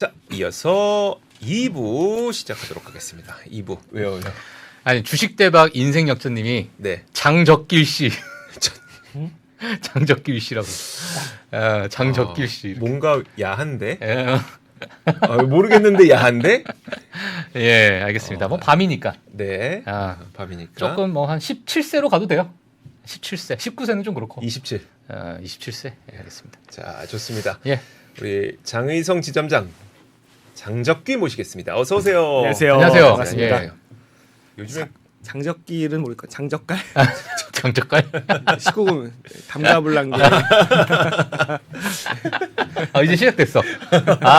자, 이어서 2부 시작하도록 하겠습니다. 2부 왜요? 아니 주식 대박 인생 역전님이 네. 장적길 씨, 장적길 씨라고. 장적길 씨. 뭔가 야한데? 예, 모르겠는데 야한데? 예, 알겠습니다. 뭐 밤이니까. 네. 밤이니까. 조금 뭐 한 17세로 가도 돼요. 17세, 19세는 좀 그렇고. 27. 27세. 예, 알겠습니다. 자, 좋습니다. 예. 우리 장의성 지점장 장적기 모시겠습니다. 어서 오세요. 안녕하세요. 안녕하세요. 반갑습니다. 예. 요즘에 장적길은 모를까? 장적갈? 장적갈. 19금 담가불랑개. 이제 시작됐어.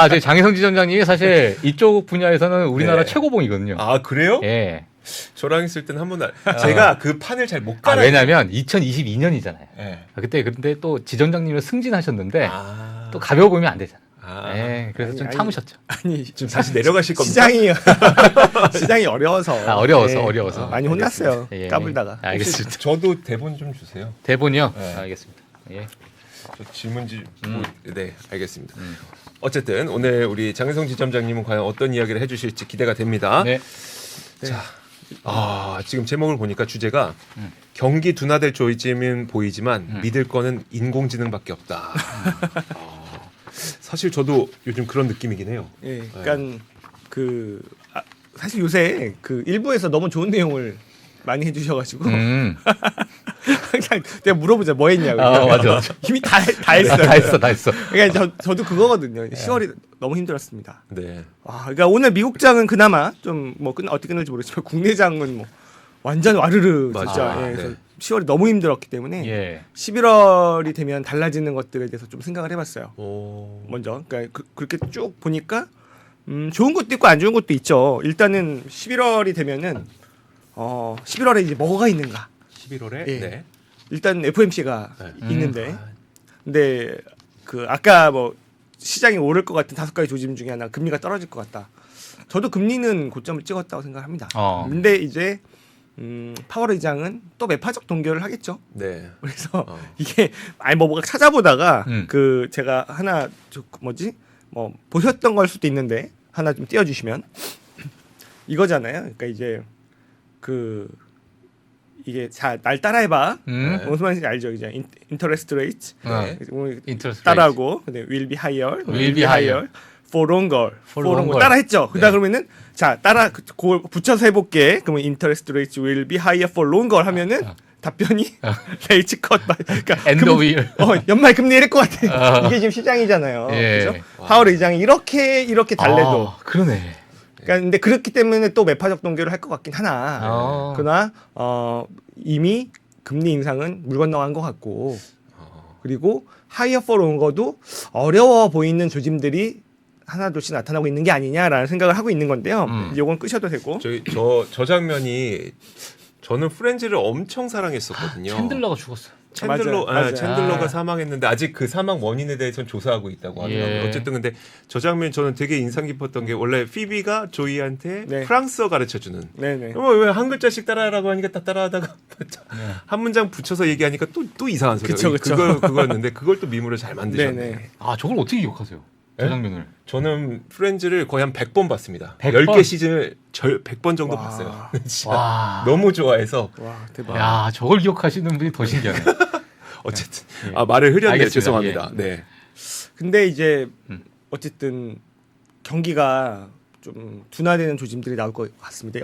저희 장혜성 지점장님이 사실 이쪽 분야에서는 우리나라 네. 최고봉이거든요. 아, 그래요? 예. 저랑 있을 때는 한 번도 제가 그 판을 잘 못 깔아. 왜냐면 2022년이잖아요. 네. 그때 근데 또 지점장님을 승진하셨는데 아. 또 가벼워 보이면 안 되잖아. 아. 예, 그래서 좀 아니, 참으셨죠. 아니 지금 다시 내려가실 겁니다. 시장이 어려워서. 어려워서. 많이 혼났어요. 예. 까불다가. 알겠습니다. 저도 대본 좀 주세요. 대본이요? 네. 알겠습니다. 예. 저 질문지 네, 알겠습니다. 어쨌든 오늘 우리 장혜성 지점장님은 과연 어떤 이야기를 해주실지 기대가 됩니다. 네. 자, 지금 제목을 보니까 주제가 경기 둔화될 조짐은 보이지만 믿을 거는 인공지능밖에 없다. 사실 저도 요즘 그런 느낌이긴 해요. 예, 그러니까 사실 요새 그 일부에서 너무 좋은 내용을 많이 해주셔가지고 그냥 내가 물어보자 뭐 했냐고. 맞아. 이미 다 했어요. 다 했어. 그러니까 저도 그거거든요. 10월이 너무 힘들었습니다. 네. 그러니까 오늘 미국장은 그나마 좀 뭐 어떻게 끝날지 모르겠지만 국내장은 뭐 완전 와르르 진짜. 맞아. 예, 그래서 네. 10월이 너무 힘들었기 때문에 예. 11월이 되면 달라지는 것들에 대해서 좀 생각을 해봤어요. 오. 먼저 그러니까 그렇게 쭉 보니까 좋은 것도 있고 안 좋은 것도 있죠. 일단은 11월이 되면은 11월에 이제 뭐가 있는가? 11월에 예. 네. 일단 FOMC가 네. 있는데 근데 그 아까 뭐 시장이 오를 것 같은 5가지 조짐 중에 하나 금리가 떨어질 것 같다. 저도 금리는 고점을 찍었다고 생각합니다. 근데 이제 파월 의장은 또 매파적 동결을 하겠죠. 네. 그래서 이게 뭐가 찾아보다가 그 제가 하나 뭐 보셨던 걸 수도 있는데 하나 좀 띄워주시면 이거잖아요. 그러니까 이제 이게 날 따라해봐. 무슨 말인지 알죠? 이제 인터레스트 레이트 인터레스트 따라하고 근데 will be higher, will be higher. for longer, for longer. 따라했죠. 그다 네. 그러면은 자 따라 그걸 붙여서 해볼게. 그러면 interest rates will be higher for longer 하면은 답변이 레이트 컷. 그러니까 end of year. 연말 금리 이럴 것 같아. 이게 지금 시장이잖아요. 예. 그죠? 파월 의장이 이렇게 달래도. 그러네. 그러니까 근데 그렇기 때문에 또 매파적 동결을 할 것 같긴 하나. 그러나 이미 금리 인상은 물 건너간 것 같고 그리고 하이어 for longer도 어려워 보이는 조짐들이 하나둘씩 나타나고 있는 게 아니냐라는 생각을 하고 있는 건데요. 이건 끄셔도 되고. 저 장면이 저는 프렌즈를 엄청 사랑했었거든요. 챈들러가 죽었어. 맞아요. 챈들러가 사망했는데 아직 그 사망 원인에 대해서는 조사하고 있다고 하더라고요. 예. 어쨌든 근데 저 장면 저는 되게 인상 깊었던 게 원래 피비가 조이한테 네. 프랑스어 가르쳐주는. 네네. 왜 한 글자씩 따라하라고 하니까 다 따라하다가 한 문장 붙여서 얘기하니까 또 이상한 소리가. 그쵸. 그거였는데 그걸 또 미모를 잘 만드셨네. 네네. 저걸 어떻게 기억하세요? 저 장면을. 저는 프렌즈를 거의 한 100번 봤습니다. 100번? 10개 시즌을 100번 정도 와. 봤어요. 진짜 와. 너무 좋아해서. 와 대박. 야, 저걸 기억하시는 분이 더 신기하네. 어쨌든 말을 흐렸네요. 알겠습니다. 죄송합니다. 예. 네. 근데 이제 어쨌든 경기가 좀 둔화되는 조짐들이 나올 것 같습니다.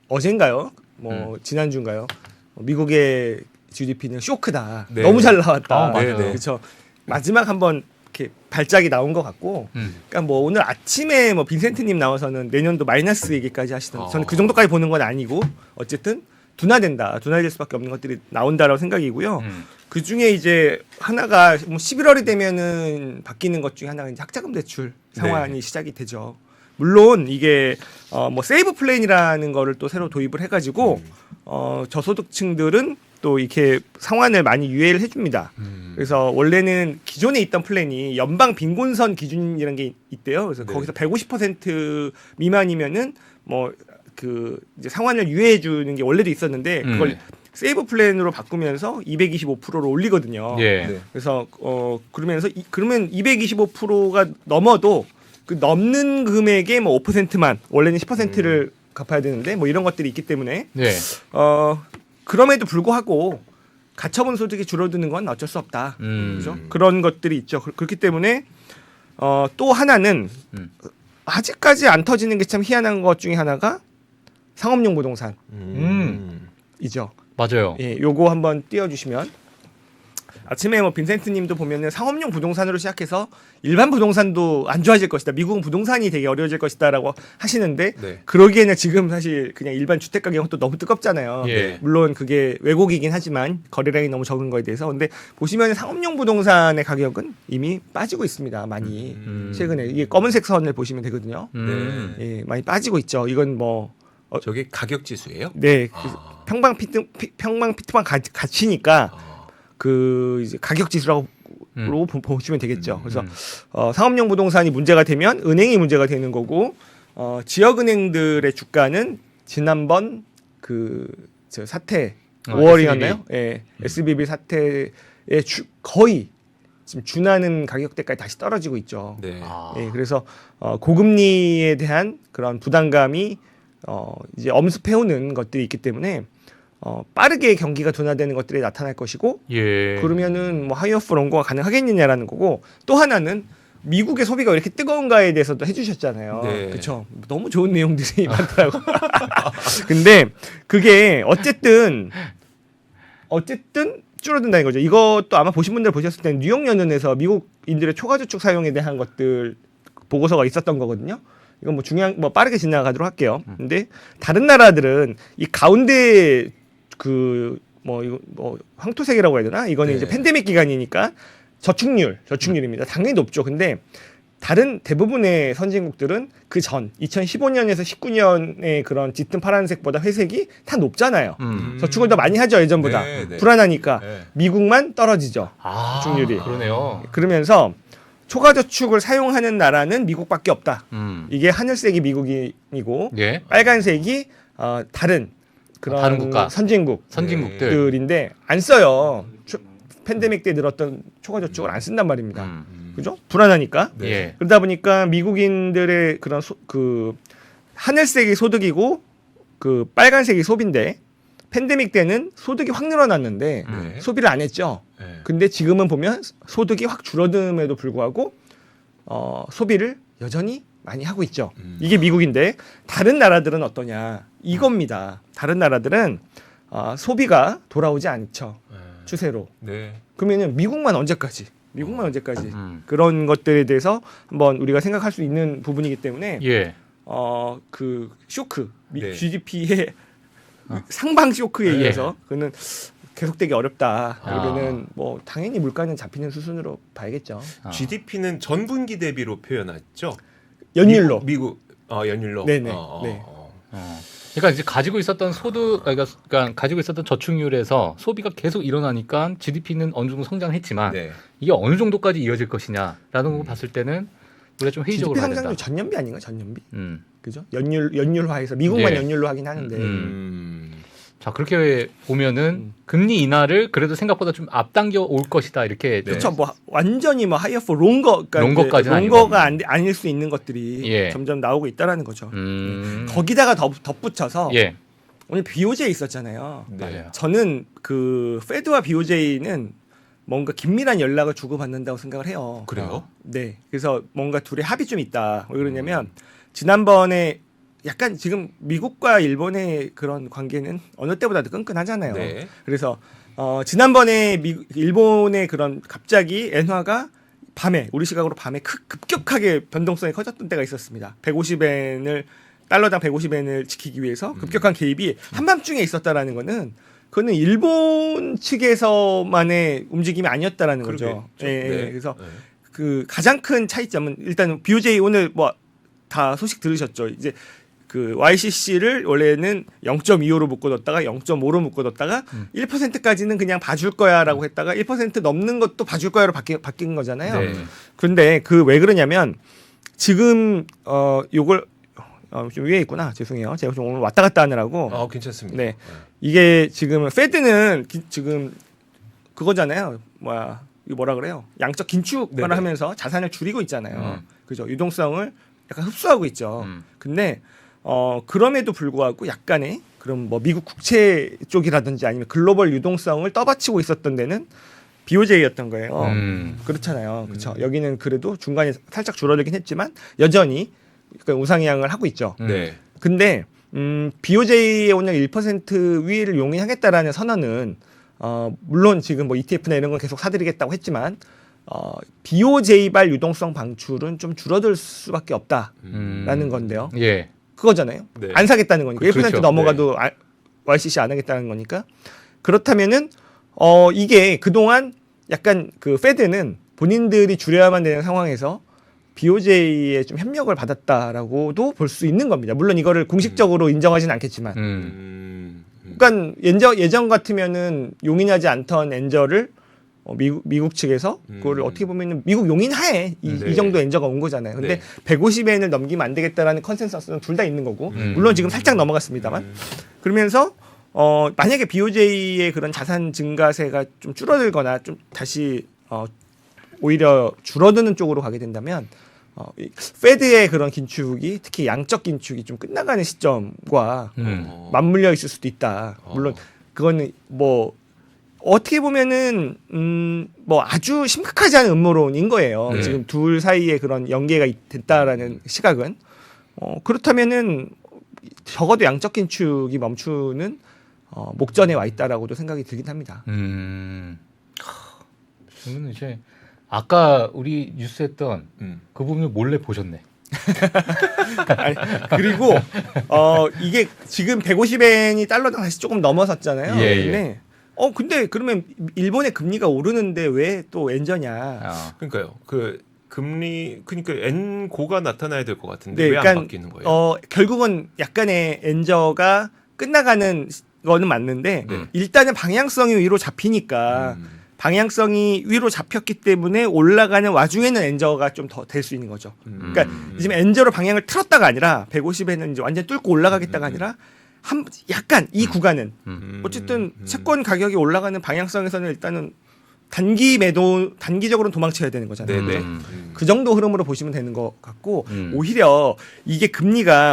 어젠가요? 뭐 지난주인가요? 미국의 GDP는 쇼크다. 네. 너무 잘 나왔다. 맞아요. 네. 그렇죠. 마지막 한번 이렇게 발작이 나온 것 같고, 그러니까 뭐 오늘 아침에 뭐 빈센트님 나와서는 내년도 마이너스 얘기까지 하시던데, 저는 그 정도까지 보는 건 아니고 어쨌든 둔화될 수밖에 없는 것들이 나온다라고 생각이고요. 그 중에 이제 하나가 뭐 11월이 되면은 바뀌는 것 중에 하나가 이제 학자금 대출 상환이 시작이 되죠. 물론 이게 뭐 세이브 플랜이라는 거를 또 새로 도입을 해가지고 저소득층들은 또 이렇게 상환을 많이 유예를 해줍니다. 그래서 원래는 기존에 있던 플랜이 연방 빈곤선 기준이라는 게 있대요. 그래서 네. 거기서 150% 미만이면은 뭐 그 이제 상환을 유예해 주는 게 원래도 있었는데 그걸 세이브 플랜으로 바꾸면서 225%로 올리거든요. 예. 네. 그래서 그러면서 그러면 225%가 넘어도 그 넘는 금액의 뭐 5%만 원래는 10%를 갚아야 되는데 뭐 이런 것들이 있기 때문에 네. 그럼에도 불구하고 가처분 소득이 줄어드는 건 어쩔 수 없다. 그죠? 그런 것들이 있죠. 그렇기 때문에 또 하나는 아직까지 안 터지는 게 참 희한한 것 중에 하나가 상업용 부동산이죠. 맞아요. 예, 요거 한번 띄워주시면 아침에 뭐 빈센트님도 보면은 상업용 부동산으로 시작해서 일반 부동산도 안 좋아질 것이다. 미국은 부동산이 되게 어려워질 것이다라고 하시는데 네. 그러기에는 지금 사실 그냥 일반 주택 가격은 또 너무 뜨겁잖아요. 예. 물론 그게 왜곡이긴 하지만 거래량이 너무 적은 거에 대해서 근데 보시면 상업용 부동산의 가격은 이미 빠지고 있습니다. 많이 최근에 이게 검은색 선을 보시면 되거든요. 예, 많이 빠지고 있죠. 이건 뭐 저게 가격 지수예요? 네, 아. 평방 피트방 가치니까 그 이제 가격 지수라고 보시면 되겠죠. 그래서 상업용 부동산이 문제가 되면 은행이 문제가 되는 거고 지역 은행들의 주가는 지난번 저 사태 5월이었나요? 예, SBB 사태의 거의 지금 준하는 가격대까지 다시 떨어지고 있죠. 네. 아. 예, 그래서 고금리에 대한 그런 부담감이 이제 엄습해오는 것들이 있기 때문에 빠르게 경기가 둔화되는 것들이 나타날 것이고 예. 그러면은 뭐 하이어프 롱고가 가능하겠느냐라는 거고 또 하나는 미국의 소비가 왜 이렇게 뜨거운가에 대해서도 해주셨잖아요. 네. 그렇죠. 너무 좋은 내용들이 많더라고. 근데 그게 어쨌든 줄어든다는 거죠. 이것도 아마 보신 분들 보셨을 때는 뉴욕 연은에서 미국인들의 초과저축 사용에 대한 것들 보고서가 있었던 거거든요. 이건 뭐 중요한 뭐 빠르게 지나가도록 할게요. 근데 다른 나라들은 이 가운데 이거 황토색이라고 해야 되나? 이거는 네. 이제 팬데믹 기간이니까 저축률입니다. 당연히 높죠. 근데 다른 대부분의 선진국들은 그 전 2015년에서 19년의 그런 짙은 파란색보다 회색이 다 높잖아요. 저축을 더 많이 하죠 예전보다. 네, 네. 불안하니까 네. 미국만 떨어지죠. 아, 저축률이. 그러네요. 그러면서 초과저축을 사용하는 나라는 미국밖에 없다. 음. 이게 하늘색이 미국이고 예. 빨간색이 다른 그런 다른 국가. 선진국들인데 선진국들. 안 써요. 팬데믹 때 늘었던 초과저축을 안 쓴단 말입니다. 그죠? 불안하니까. 네. 예. 그러다 보니까 미국인들의 그런 하늘색이 소득이고 그 빨간색이 소비인데 팬데믹 때는 소득이 확 늘어났는데 네. 소비를 안 했죠. 네. 근데 지금은 보면 소득이 확 줄어듦에도 불구하고 소비를 여전히 많이 하고 있죠. 이게 미국인데 다른 나라들은 어떠냐 이겁니다. 다른 나라들은 소비가 돌아오지 않죠. 추세로. 네. 그러면은 미국만 언제까지 그런 것들에 대해서 한번 우리가 생각할 수 있는 부분이기 때문에 예. 그 쇼크 네. GDP의 상방 쇼크에 예. 의해서 그는 계속되기 어렵다. 아. 그러면은 뭐 당연히 물가는 잡히는 수순으로 봐야겠죠. GDP는 전분기 대비로 표현했죠. 연율로. 미국 연율로. 네네. 네. 그러니까 이제 가지고 있었던 그러니까 가지고 있었던 저축률에서 소비가 계속 일어나니까 GDP는 어느 정도 성장했지만 네. 이게 어느 정도까지 이어질 것이냐라는 거 봤을 때는 우리가 좀 회의적으로 GDP 해야 상장률 된다. 전년비 아닌가? 전년비. 음. 그죠? 연율화해서 미국만 예. 연율로 하긴 하는데 자 그렇게 보면은 금리 인하를 그래도 생각보다 좀 앞당겨 올 것이다 이렇게 좀 그렇죠. 뭐 완전히 뭐 하이어프 롱거까지는 롱거가 아닐 수 있는 것들이 예. 점점 나오고 있다라는 거죠. 거기다가 덧붙여서 예. 오늘 BOJ 있었잖아요. 네. 맞아요. 저는 그 페드와 BOJ는 뭔가 긴밀한 연락을 주고받는다고 생각을 해요. 그래요? 네. 그래서 뭔가 둘이 합이 좀 있다. 왜 그러냐면 지난번에 약간 지금 미국과 일본의 그런 관계는 어느 때보다도 끈끈하잖아요. 네. 그래서 지난번에 일본의 그런 갑자기 엔화가 밤에 우리 시각으로 밤에 급격하게 변동성이 커졌던 때가 있었습니다. 150엔을 달러당 150엔을 지키기 위해서 급격한 개입이 한밤중에 있었다라는 거는 그거는 일본 측에서만의 움직임이 아니었다라는 거죠. 그러겠죠. 예, 네. 그래서 네. 그 가장 큰 차이점은 일단 BOJ 오늘 뭐 다 소식 들으셨죠. 이제 그 YCC를 원래는 0.25로 묶어뒀다가 0.5로 묶어뒀다가 1%까지는 그냥 봐줄 거야라고 했다가 1% 넘는 것도 봐줄 거야로 바뀐 거잖아요. 네. 그런데 그 왜 그러냐면 지금 요걸 좀 위에 있구나. 죄송해요. 제가 좀 오늘 왔다 갔다 하느라고 괜찮습니다. 네. 이게 지금 페드는 지금 그거잖아요. 이거 뭐라 그래요? 양적 긴축을 네네. 하면서 자산을 줄이고 있잖아요. 그죠? 유동성을 약간 흡수하고 있죠. 근데 그럼에도 불구하고 약간의 그럼 뭐 미국 국채 쪽이라든지 아니면 글로벌 유동성을 떠받치고 있었던 데는 BOJ였던 거예요. 그렇잖아요. 그렇죠. 여기는 그래도 중간에 살짝 줄어들긴 했지만 여전히 우상향을 하고 있죠. 네. 근데 BOJ의 오늘 1% 위를 용인하겠다라는 선언은 물론 지금 뭐 ETF나 이런 건 계속 사들이겠다고 했지만 BOJ발 유동성 방출은 좀 줄어들 수밖에 없다라는 건데요. 예. 그거잖아요. 네. 안 사겠다는 거니까. 1% 그렇죠. 넘어가도 YCC 안 하겠다는 거니까. 그렇다면은 이게 그동안 약간 그 페드는 본인들이 줄여야만 되는 상황에서 BOJ의 좀 협력을 받았다라고도 볼 수 있는 겁니다. 물론 이거를 공식적으로 인정하지는 않겠지만. 그러니까 예전 같으면은 용인하지 않던 엔저를 미국 측에서 그거를 어떻게 보면은 미국 용인하에 네. 이 정도 엔저가 온 거잖아요. 근데 네. 150엔을 넘기면 안 되겠다라는 컨센서스는 둘 다 있는 거고, 물론 지금 살짝 넘어갔습니다만. 그러면서 만약에 BOJ의 그런 자산 증가세가 좀 줄어들거나 좀 다시 오히려 줄어드는 쪽으로 가게 된다면 이 페드의 그런 긴축이 특히 양적 긴축이 좀 끝나가는 시점과 맞물려 있을 수도 있다. 물론 그거는 뭐 어떻게 보면은 뭐 아주 심각하지 않은 음모론인 거예요. 네. 지금 둘 사이에 그런 연계가 됐다라는 시각은 그렇다면은 적어도 양적 긴축이 멈추는 목전에 와 있다라고도 생각이 들긴 합니다. 저는 이제 아까 우리 뉴스 했던 그 부분을 몰래 보셨네. 아니, 그리고 이게 지금 150엔이 달러당 다시 조금 넘어섰잖아요. 예, 예. 근데 근데 그러면 일본의 금리가 오르는데 왜 또 엔저냐? 그러니까요. 그 금리 그러니까 N고가 나타나야 될 것 같은데 네, 왜 안 그러니까, 바뀌는 거예요? 결국은 약간의 엔저가 끝나가는 거는 맞는데 네. 일단은 방향성이 위로 잡히니까 방향성이 위로 잡혔기 때문에 올라가는 와중에는 엔저가 좀 더 될 수 있는 거죠. 그러니까 지금 엔저로 방향을 틀었다가 아니라 150에는 이제 완전 뚫고 올라가겠다가 아니라 약간 이 구간은 어쨌든 채권 가격이 올라가는 방향성에서는 일단은 단기적으로는 도망쳐야 되는 거잖아요. 네네. 그죠? 그 정도 흐름으로 보시면 되는 것 같고 음. 오히려 이게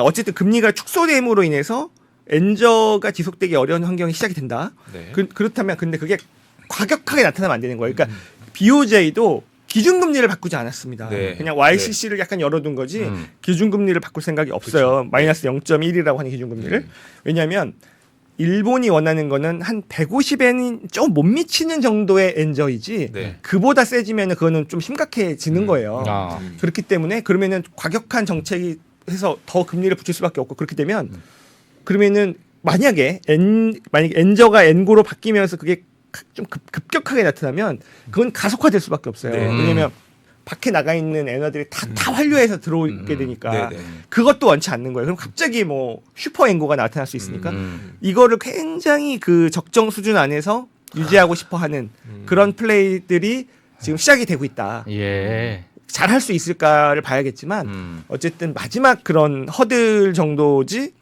어쨌든 금리가 축소됨으로 인해서 엔저가 지속되기 어려운 환경이 시작이 된다. 네. 그렇다면 근데 그게 과격하게 나타나면 안 되는 거예요. 그러니까 BOJ도 기준금리를 바꾸지 않았습니다. 네. 그냥 YCC를 약간 열어둔 거지 기준금리를 바꿀 생각이 없어요. 마이너스 0.1이라고 하는 기준금리를. 왜냐하면 일본이 원하는 거는 한 150엔이 좀 못 미치는 정도의 엔저이지 네. 그보다 세지면 그거는 좀 심각해지는 거예요. 아. 그렇기 때문에 그러면은 과격한 정책이 해서 더 금리를 붙일 수밖에 없고 그렇게 되면 그러면은 만약에 엔저가 엔고로 바뀌면서 그게 좀 급격하게 나타나면 그건 가속화될 수밖에 없어요. 네. 왜냐하면 밖에 나가 있는 엔화들이 다 환류해서 들어오게 되니까 네네. 그것도 원치 않는 거예요. 그럼 갑자기 뭐 슈퍼 엔고가 나타날 수 있으니까 이거를 굉장히 그 적정 수준 안에서 유지하고 싶어하는 그런 플레이들이 지금 시작이 되고 있다. 예. 잘 할 수 있을까를 봐야겠지만 어쨌든 마지막 그런 허들 정도지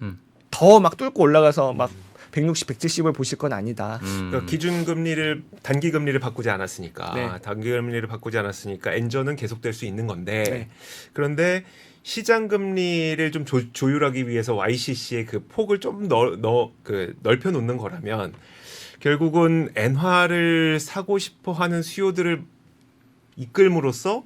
더 막 뚫고 올라가서 막 160, 170을 보실 건 아니다. 그러니까 기준금리를 단기금리를 바꾸지 않았으니까 네. 단기금리를 바꾸지 않았으니까 엔저는 계속될 수 있는 건데 네. 그런데 시장금리를 좀 조율하기 위해서 YCC의 그 폭을 좀 넓혀 놓는 거라면 결국은 엔화를 사고 싶어하는 수요들을 이끌므로써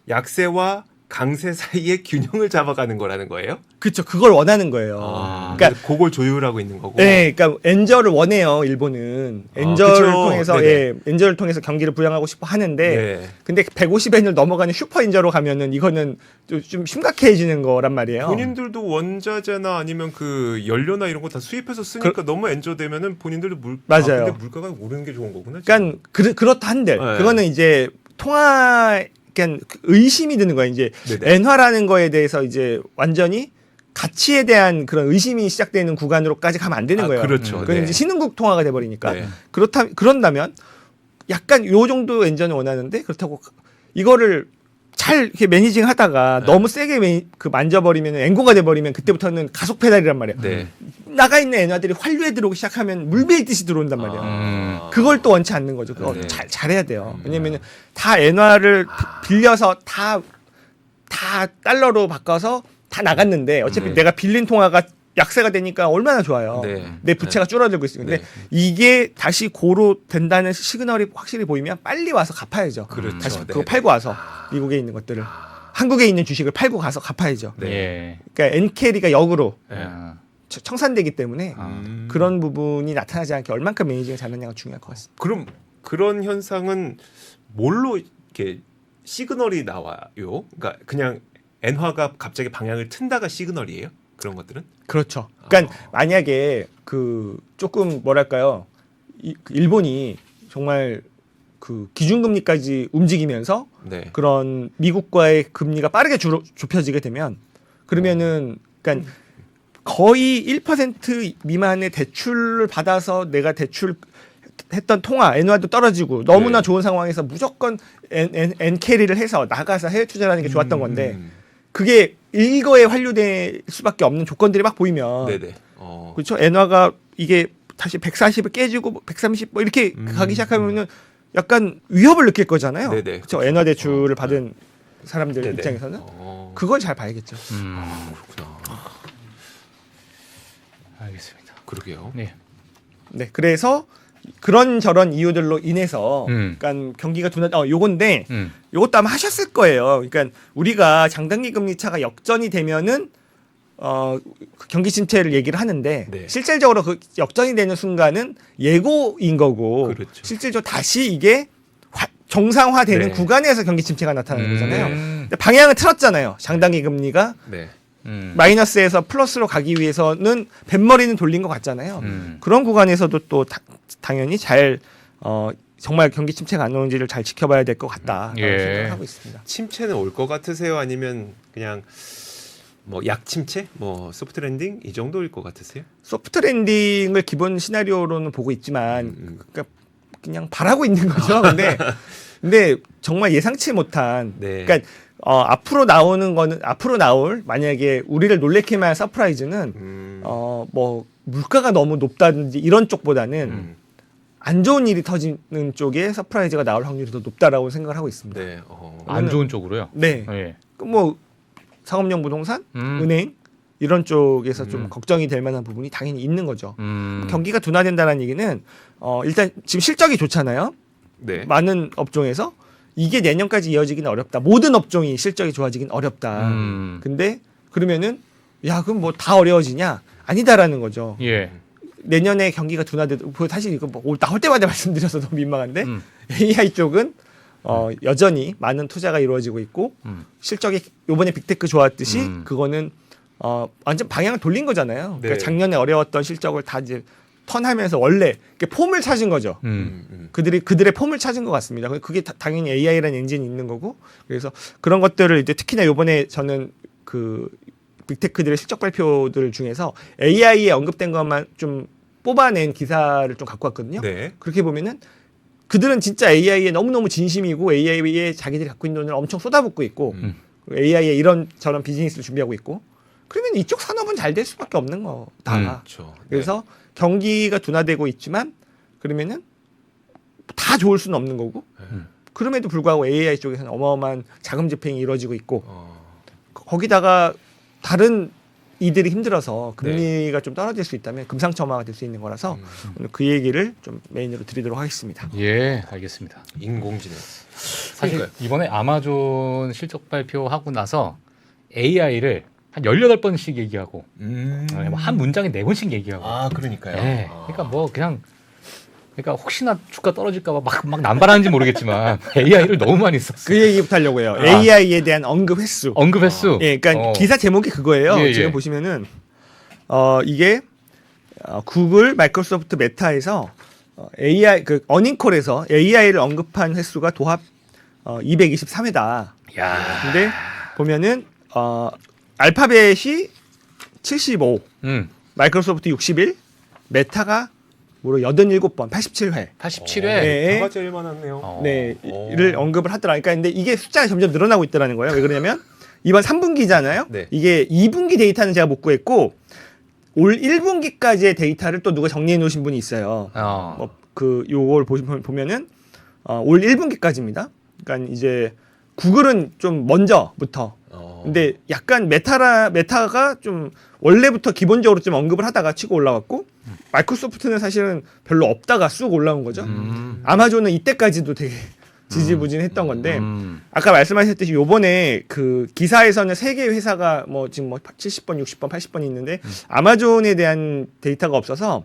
약세와 강세 사이의 균형을 잡아가는 거라는 거예요? 그렇죠. 그걸 원하는 거예요. 그러니까 그걸 조율하고 있는 거고. 네, 그러니까 엔저를 원해요. 일본은 엔저를 그쵸. 통해서 네네. 엔저를 통해서 경기를 부양하고 싶어 하는데, 네. 근데 150엔을 넘어가는 슈퍼 엔저로 가면은 이거는 좀 심각해지는 거란 말이에요. 본인들도 원자재나 아니면 그 연료나 이런 거 다 수입해서 쓰니까 너무 엔저 되면은 본인들도 맞아요. 근데 물가가 오르는 게 좋은 거구나. 그러니까 그렇다 한들 네. 그거는 이제 그러니까 의심이 드는 거예요. 이제 네네. 엔화라는 거에 대해서 이제 완전히 가치에 대한 그런 의심이 시작되는 구간으로까지 가면 안 되는 거예요. 그렇죠. 그건 네. 이제 신흥국 통화가 돼 버리니까. 네. 그런다면 약간 요 정도 엔저는 원하는데 그렇다고 이거를 잘 이렇게 매니징 하다가 네. 너무 세게 그 만져버리면 앵고가 돼버리면 그때부터는 가속 페달이란 말이야. 네. 나가 있는 엔화들이 환류에 들어오기 시작하면 물 베이듯이 들어온단 말이야. 그걸 또 원치 않는 거죠. 그거 네. 잘해야 돼요. 왜냐면은 다 엔화를 빌려서 다 달러로 바꿔서 다 나갔는데 어차피 내가 빌린 통화가 약세가 되니까 얼마나 좋아요. 네. 내 부채가 줄어들고 있어요. 근데 네. 이게 다시 고로 된다는 시그널이 확실히 보이면 빨리 와서 갚아야죠. 그렇죠. 다시 네. 그거 팔고 와서 미국에 있는 것들을 한국에 있는 주식을 팔고 가서 갚아야죠. 네. 예. 그러니까 엔캐리가 역으로 네. 아. 청산되기 때문에 음. 그런 부분이 나타나지 않게 얼만큼 매니징을 잘하냐가 중요할 것 같습니다. 그럼 그런 현상은 뭘로 이렇게 시그널이 나와요? 그러니까 그냥 엔화가 갑자기 방향을 튼다가 시그널이에요? 그런 것들은? 그렇죠. 그러니까 만약에 그 조금 뭐랄까요, 그 일본이 정말 그 기준금리까지 움직이면서 네. 그런 미국과의 금리가 빠르게 좁혀지게 되면 그러면은 그러니까 거의 1% 미만의 대출을 받아서 내가 대출 했던 통화 엔화도 떨어지고 너무나 네. 좋은 상황에서 무조건 엔 캐리를 해서 나가서 해외 투자라는 게 좋았던 건데 그게 일거에 환류될 수밖에 없는 조건들이 막 보이면 네네. 그렇죠. 엔화가 이게 다시 140을 깨지고 130 뭐 이렇게 가기 시작하면은 약간 위협을 느낄 거잖아요. 네네. 그렇죠. 엔화 대출을 받은 네. 사람들 네네. 입장에서는 어. 그걸 잘 봐야겠죠. 그렇구나. 알겠습니다. 그러게요. 네. 네. 그래서 그런 저런 이유들로 인해서 그러니까 경기가 요건데 요것도 아마 하셨을 거예요. 그러니까 우리가 장단기 금리 차가 역전이 되면은 그 경기 침체를 얘기를 하는데 네. 실질적으로 그 역전이 되는 순간은 예고인 거고 그렇죠. 실질적으로 다시 이게 정상화되는 네. 구간에서 경기 침체가 나타나는 거잖아요. 음. 근데 방향을 틀었잖아요. 장단기 금리가 네. 마이너스에서 플러스로 가기 위해서는 뱃머리는 돌린 것 같잖아요. 그런 구간에서도 또 당연히 잘 정말 경기 침체가 안 오는지를 잘 지켜봐야 될 것 같다라고 예. 생각을 하고 있습니다. 침체는 올 것 같으세요? 아니면 그냥 뭐 약침체, 뭐 소프트 랜딩 이 정도일 것 같으세요? 소프트 랜딩을 기본 시나리오로는 보고 있지만 그러니까 그냥 바라고 있는 거죠. 근데 정말 예상치 못한 네. 그러니까 앞으로 나올 만약에 우리를 놀래키만 할 서프라이즈는 뭐 물가가 너무 높다든지 이런 쪽보다는 안 좋은 일이 터지는 쪽에 서프라이즈가 나올 확률이 더 높다라고 생각을 하고 있습니다. 네. 안 좋은 쪽으로요. 네. 예. 뭐 상업용 부동산, 은행 이런 쪽에서 좀 걱정이 될 만한 부분이 당연히 있는 거죠. 경기가 둔화된다는 얘기는 일단 지금 실적이 좋잖아요. 네. 많은 업종에서 이게 내년까지 이어지기는 어렵다. 모든 업종이 실적이 좋아지긴 어렵다. 근데 그러면은 야 그럼 뭐 다 어려워지냐? 아니다라는 거죠. 예. 내년에 경기가 둔화돼도 사실 이거 뭐 나올 때마다 말씀드려서 너무 민망한데 AI 쪽은 여전히 많은 투자가 이루어지고 있고 실적이 요번에 빅테크 좋았듯이 그거는 완전 방향을 돌린 거잖아요. 네. 그러니까 작년에 어려웠던 실적을 다 이제 턴하면서 원래 폼을 찾은 거죠. 그들의 폼을 찾은 것 같습니다. 그게 당연히 AI라는 엔진이 있는 거고 그래서 그런 것들을 이제 특히나 요번에 저는 그 빅테크들의 실적 발표들 중에서 AI에 언급된 것만 좀 뽑아낸 기사를 좀 갖고 왔거든요. 네. 그렇게 보면은 그들은 진짜 AI에 너무너무 진심이고 AI에 자기들이 갖고 있는 돈을 엄청 쏟아붓고 있고 AI에 이런 저런 비즈니스를 준비하고 있고 그러면 이쪽 산업은 잘 될 수밖에 없는 거다. 그렇죠. 네. 그래서 경기가 둔화되고 있지만 그러면은 다 좋을 수는 없는 거고 그럼에도 불구하고 AI 쪽에서는 어마어마한 자금 집행이 이루어지고 있고 거기다가 다른 이들이 힘들어서 금리가 좀 떨어질 수 있다면 금상첨화가 될 수 있는 거라서 오늘 그 얘기를 좀 메인으로 드리도록 하겠습니다. 예, 알겠습니다. 인공지능. 사실 그러니까요. 이번에 아마존 실적 발표하고 나서 AI를 한 18번씩 얘기하고 한 문장에 4번씩 얘기하고. 아, 그러니까요. 네. 그러니까 뭐 그냥 그러니까 혹시나 주가 떨어질까 봐 막 남발하는지 모르겠지만 AI를 너무 많이 썼어요. 그 얘기부터 하려고 해요. AI에 대한 언급 횟수. 언급 횟수. 예, 그러니까 기사 제목이 그거예요. 예, 지금 예. 보시면은 이게 구글, 마이크로소프트, 메타에서 AI 그 어닝콜에서 AI를 언급한 횟수가 도합 223회다. 야. 근데 보면은 알파벳이 75, 마이크로소프트 61, 메타가 무려 87번, 87회. 87회. 네. 다가 제일 많았네요. 네, 오. 를 언급을 하더라. 그러니까 근데 이게 숫자가 점점 늘어나고 있더라는 거예요. 왜 그러냐면 이번 3분기잖아요. 네. 이게 2분기 데이터는 제가 못 구했고 올 1분기까지의 데이터를 또 누가 정리해 놓으신 분이 있어요. 뭐 그 요걸 보면은 올 1분기까지입니다. 그러니까 이제 구글은 좀 먼저부터. 근데 약간 메타가 좀 원래부터 기본적으로 좀 언급을 하다가 치고 올라왔고 마이크로소프트는 사실은 별로 없다가 쑥 올라온 거죠. 아마존은 이때까지도 되게 지지부진했던 건데 아까 말씀하셨듯이 요번에 그 기사에서는 세 개의 회사가 뭐 지금 뭐 70번, 60번, 80번이 있는데 아마존에 대한 데이터가 없어서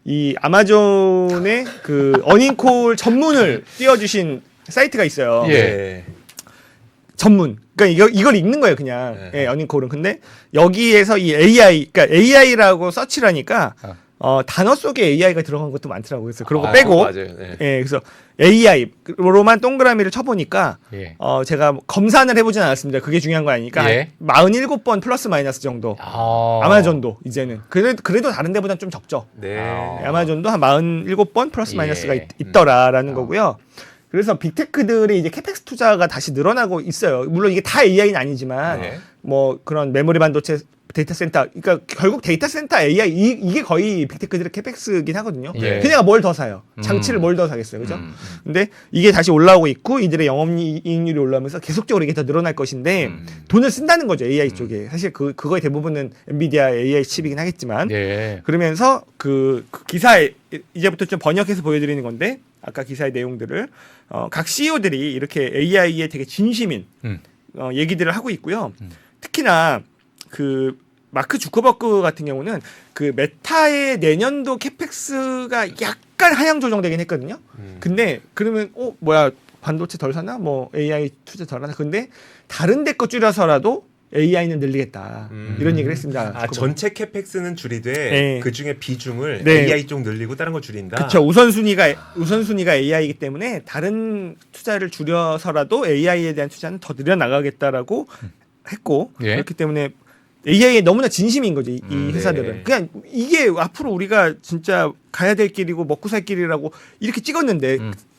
이 아마존의 그 어닝콜 전문을 띄워주신 사이트가 있어요. 예. 전문. 그러니까 이걸 읽는 거예요, 그냥. 네. 예, 어닝콜은. 근데 여기에서 이 AI, 그러니까 AI라고 서치라니까 단어 속에 AI가 들어간 것도 많더라고요. 그래서 그런 거 빼고. 맞아요. 네. 예, 그래서 AI로만 동그라미를 쳐보니까 예. 제가 검사는 해보진 않았습니다. 그게 중요한 거 아니니까 예. 47번 플러스 마이너스 정도. 아마존도 이제는 그래도 다른 데보다는 좀 적죠. 네. 아마존도 한 47번 플러스 예. 마이너스가 있더라라는 거고요. 그래서 빅테크들의 이제 캐펙스 투자가 다시 늘어나고 있어요. 물론 이게 다 AI는 아니지만 네. 뭐 그런 메모리 반도체 데이터 센터, 그러니까 결국 데이터 센터 AI 이게 거의 빅테크들의 캐펙스긴 하거든요. 예. 그냥 뭘 더 사요? 장치를 뭘 더 사겠어요, 그죠? 근데 이게 다시 올라오고 있고 이들의 영업이익률이 올라오면서 계속적으로 이게 더 늘어날 것인데 돈을 쓴다는 거죠 AI 쪽에. 사실 그거의 대부분은 엔비디아 AI 칩이긴 하겠지만 예. 그러면서 그 기사에 이제부터 좀 번역해서 보여드리는 건데 아까 기사의 내용들을 각 CEO들이 이렇게 AI에 되게 진심인 얘기들을 하고 있고요. 특히나 그 마크 주커버그 같은 경우는 그 메타의 내년도 캐펙스가 약간 하향 조정되긴 했거든요. 근데 그러면 뭐야 반도체 덜 사나? 뭐 AI 투자 덜 하나? 근데 다른 데 거 줄여서라도 AI는 늘리겠다. 이런 얘기를 했습니다. 전체 캐펙스는 줄이되 네. 그 중에 비중을 네. AI 쪽 늘리고 다른 거 줄인다. 그렇죠. 우선순위가 AI이기 때문에 다른 투자를 줄여서라도 AI에 대한 투자는 더 늘려나가겠다라고 했고 예. 그렇기 때문에 AI에 너무나 진심인 거죠. 이 회사들은. 네. 그냥 이게 앞으로 우리가 진짜 가야 될 길이고 먹고 살 길이라고 이렇게 찍었는데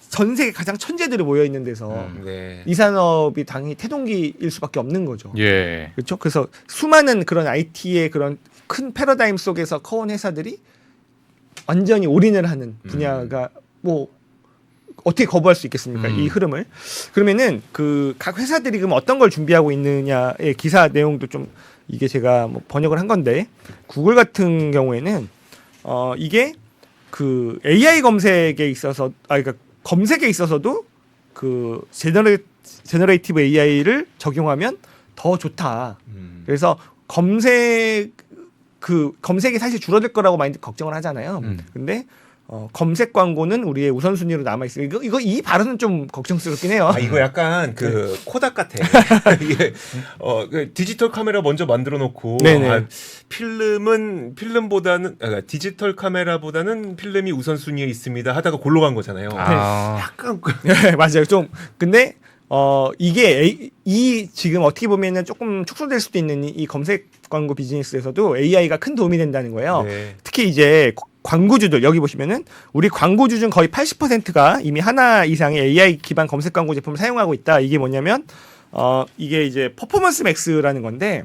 전 세계 가장 천재들이 모여 있는 데서 네. 이 산업이 당연히 태동기일 수밖에 없는 거죠. 예. 그렇죠. 그래서 수많은 그런 IT의 그런 큰 패러다임 속에서 커온 회사들이 완전히 올인을 하는 분야가 뭐 어떻게 거부할 수 있겠습니까? 이 흐름을. 그러면은 그 각 회사들이 그럼 어떤 걸 준비하고 있느냐의 기사 내용도 좀 이게 제가 뭐 번역을 한 건데 구글 같은 경우에는 이게 그 AI 검색에 있어서 그러니까 검색에 있어서도 그 제너레이티브 AI를 적용하면 더 좋다. 그래서 검색이 사실 줄어들 거라고 많이 걱정을 하잖아요. 근데 검색 광고는 우리의 우선순위로 남아 있어요. 이 발언은 좀 걱정스럽긴 해요. 이거 약간 그 코닥 같아. 이게 그 디지털 카메라 먼저 만들어 놓고 필름보다는 디지털 카메라보다는 필름이 우선순위에 있습니다 하다가 골로 간 거잖아요. 약간 네, 맞아요. 좀 근데 이게 지금 어떻게 보면은 조금 축소될 수도 있는 이 검색 광고 비즈니스에서도 AI가 큰 도움이 된다는 거예요. 네. 특히 이제 광고주들 여기 보시면은 우리 광고주 중 거의 80%가 이미 하나 이상의 AI 기반 검색 광고 제품을 사용하고 있다. 이게 뭐냐면 이게 이제 퍼포먼스 맥스라는 건데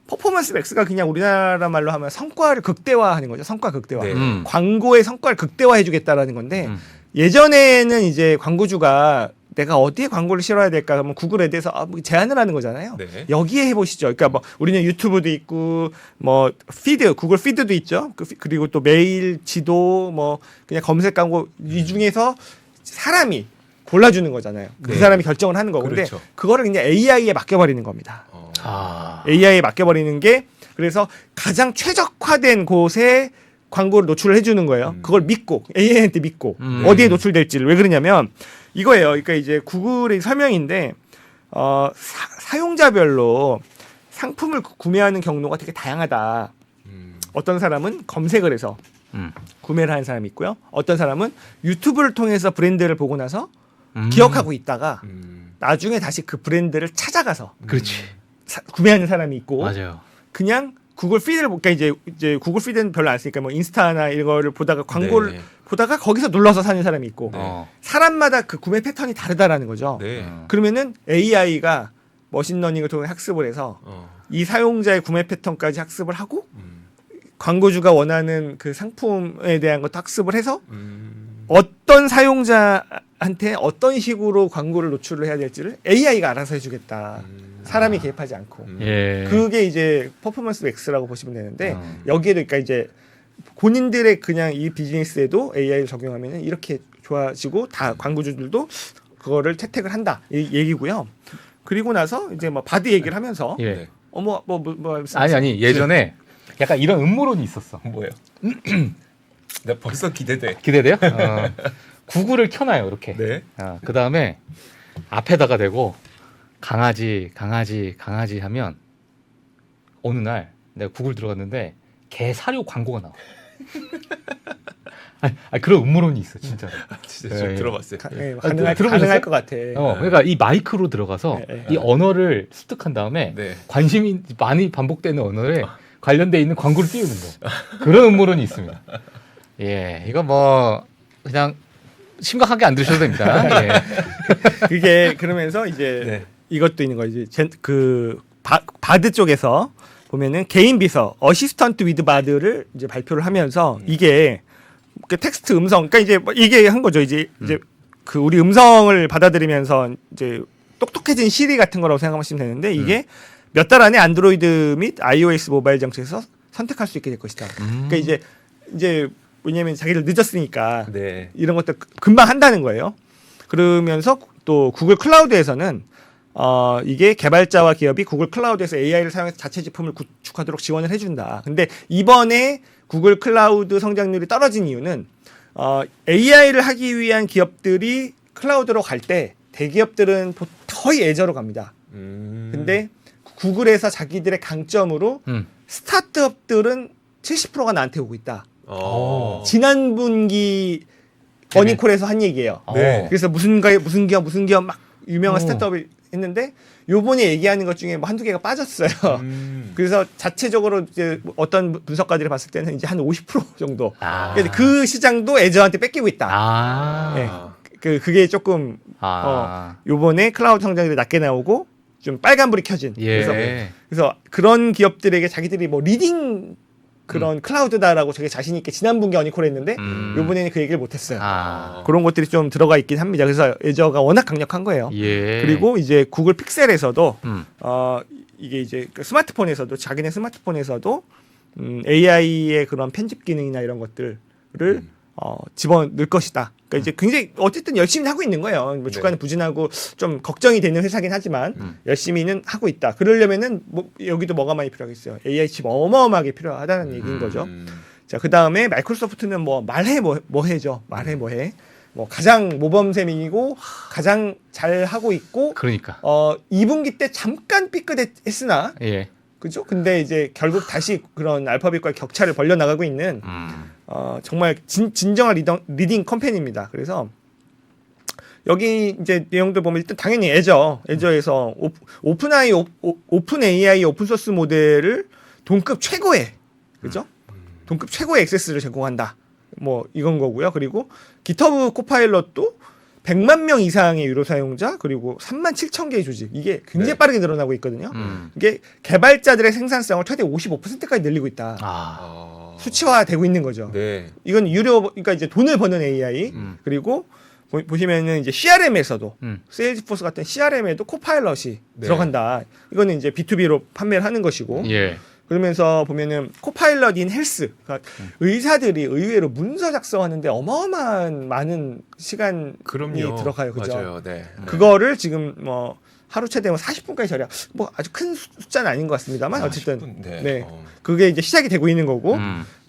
퍼포먼스 맥스가 그냥 우리나라 말로 하면 성과를 극대화하는 거죠. 성과 극대화. 네. 광고의 성과를 극대화해 주겠다라는 건데 예전에는 이제 광고주가 내가 어디에 광고를 실어야 될까 하면 구글에 대해서 뭐 제안을 하는 거잖아요. 네. 여기에 해보시죠. 그러니까 뭐 우리는 유튜브도 있고 뭐 구글 피드도 있죠. 그리고 또 메일, 지도, 뭐 그냥 검색 광고 이 중에서 사람이 골라주는 거잖아요. 그 네. 사람이 결정을 하는 거고. 근데 그렇죠. 그거를 그냥 AI에 맡겨버리는 겁니다. AI에 맡겨버리는 게 그래서 가장 최적화된 곳에 광고를 노출을 해주는 거예요. 그걸 믿고 AI한테 믿고 어디에 노출될지를. 왜 그러냐면 이거예요. 그러니까 이제 구글의 설명인데 사용자별로 상품을 구매하는 경로가 되게 다양하다. 어떤 사람은 검색을 해서 구매를 하는 사람이 있고요. 어떤 사람은 유튜브를 통해서 브랜드를 보고 나서 기억하고 있다가 나중에 다시 그 브랜드를 찾아가서 그렇지. 구매하는 사람이 있고 맞아요. 그냥 구글 피드를 그러니까 이제 구글 피드는 별로 안 쓰니까 뭐 인스타나 이거를 보다가 광고를 네. 보다가 거기서 눌러서 사는 사람이 있고 어. 사람마다 그 구매 패턴이 다르다라는 거죠. 네. 그러면은 AI가 머신러닝을 통해 학습을 해서 이 사용자의 구매 패턴까지 학습을 하고 광고주가 원하는 그 상품에 대한 것도 학습을 해서 어떤 사용자한테 어떤 식으로 광고를 노출을 해야 될지를 AI가 알아서 해주겠다. 사람이 개입하지 않고. 예. 그게 이제 퍼포먼스 맥스라고 보시면 되는데 음. 여기에도 그러니까 이제 본인들의 그냥 이 비즈니스에도 AI를 적용하면 이렇게 좋아지고 다 광고주들도 그거를 채택을 한다 이 얘기고요. 그리고 나서 이제 뭐 바디 얘기를 하면서 예. 네. 뭐 아니 예전에 약간 이런 음모론이 있었어. 뭐예요? 나 벌써 기대돼. 기대돼요? 구글을 켜놔요 이렇게. 네. 그 다음에 앞에다가 대고 강아지 하면 어느 날 내가 구글 들어갔는데 개 사료 광고가 나와. 아니, 그런 음모론이 있어 진짜. 진짜 좀 예. 들어봤어요. 가능할 들어보셨어요? 것 같아. 그러니까 이 마이크로 들어가서 네, 이 언어를 습득한 다음에 네. 관심이 많이 반복되는 언어에 관련돼 있는 광고를 띄우는 거. 그런 음모론이 있습니다. 예, 이거 뭐 그냥 심각하게 안 들으셔도 됩니다. 예. 그게 그러면서 이제 네. 이것도 있는 거지. 바드 쪽에서 보면은 개인 비서 어시스턴트 위드 바드를 이제 발표를 하면서 이게 그 텍스트 음성 그러니까 이제 뭐 이게 한 거죠. 이제 그 우리 음성을 받아들이면서 이제 똑똑해진 시리 같은 거라고 생각하시면 되는데 이게 몇 달 안에 안드로이드 및 iOS 모바일 정책에서 선택할 수 있게 될 것이다. 그러니까 이제 왜냐면 자기들 늦었으니까 네. 이런 것들 금방 한다는 거예요. 그러면서 또 구글 클라우드에서는 이게 개발자와 기업이 구글 클라우드에서 AI를 사용해서 자체 제품을 구축하도록 지원을 해준다. 근데 이번에 구글 클라우드 성장률이 떨어진 이유는 AI를 하기 위한 기업들이 클라우드로 갈 때 대기업들은 거의 애저로 갑니다. 근데 구글에서 자기들의 강점으로 스타트업들은 70%가 나한테 오고 있다. 지난 분기 버닝콜에서 한 얘기예요. 네. 그래서 무슨 기업 막 유명한 스타트업이 했는데 요번에 얘기하는 것 중에 뭐 한두 개가 빠졌어요. 그래서 자체적으로 이제 어떤 분석가들이 봤을 때는 이제 한 50% 정도. 그러니까 그 시장도 애저한테 뺏기고 있다. 네. 그게 조금 요번에 클라우드 성장률이 낮게 나오고 좀 빨간불이 켜진. 예. 그래서 그런 기업들에게 자기들이 뭐 리딩 그런 클라우드다라고 되게 자신 있게 지난 분기 어니콜 했는데 요번에는 그 얘기를 못했어요. 그런 것들이 좀 들어가 있긴 합니다. 그래서 애저가 워낙 강력한 거예요. 예. 그리고 이제 구글 픽셀에서도 이게 이제 그 스마트폰에서도 자기네 스마트폰에서도 AI의 그런 편집 기능이나 이런 것들을 집어넣을 것이다. 그러니까 이제 굉장히 어쨌든 열심히 하고 있는 거예요. 뭐 주가는 부진하고 좀 걱정이 되는 회사긴 하지만 열심히는 하고 있다. 그러려면은 뭐 여기도 뭐가 많이 필요하겠어요. AI 칩 어마어마하게 필요하다는 얘기인 거죠. 자, 그 다음에 마이크로소프트는 뭐 말해 뭐해죠. 말해 뭐해. 뭐 가장 모범생이고 가장 잘 하고 있고. 그러니까. 2분기 때 잠깐 삐끗했으나. 예. 그죠? 근데 이제 결국 다시 그런 알파벳과의 격차를 벌려 나가고 있는 정말 진정한 리딩 컴퍼니입니다. 그래서 여기 이제 내용들 보면 일단 당연히 애저에서 오픈 AI 오픈 소스 모델을 동급 최고의 그죠? 동급 최고의 액세스를 제공한다. 뭐 이건 거고요. 그리고 GitHub 코파일럿도 100만 명 이상의 유료 사용자 그리고 3만 7천 개의 조직 이게 굉장히 빠르게 늘어나고 있거든요. 이게 개발자들의 생산성을 최대 55%까지 늘리고 있다. 수치화되고 있는 거죠. 네. 이건 유료 그러니까 이제 돈을 버는 AI 그리고 보시면은 이제 CRM에서도 세일즈포스 같은 CRM에도 코파일럿이 들어간다. 이거는 이제 B2B로 판매를 하는 것이고. 예. 그러면서 보면은 코파일럿 인 헬스 그러니까 의사들이 의외로 문서 작성하는데 어마어마한 많은 시간이 들어가요. 그죠? 맞아요. 네. 그거를 지금 뭐 하루 최대 40분까지 절약. 뭐 아주 큰 숫자는 아닌 것 같습니다만 어쨌든 40분? 네. 그게 이제 시작이 되고 있는 거고.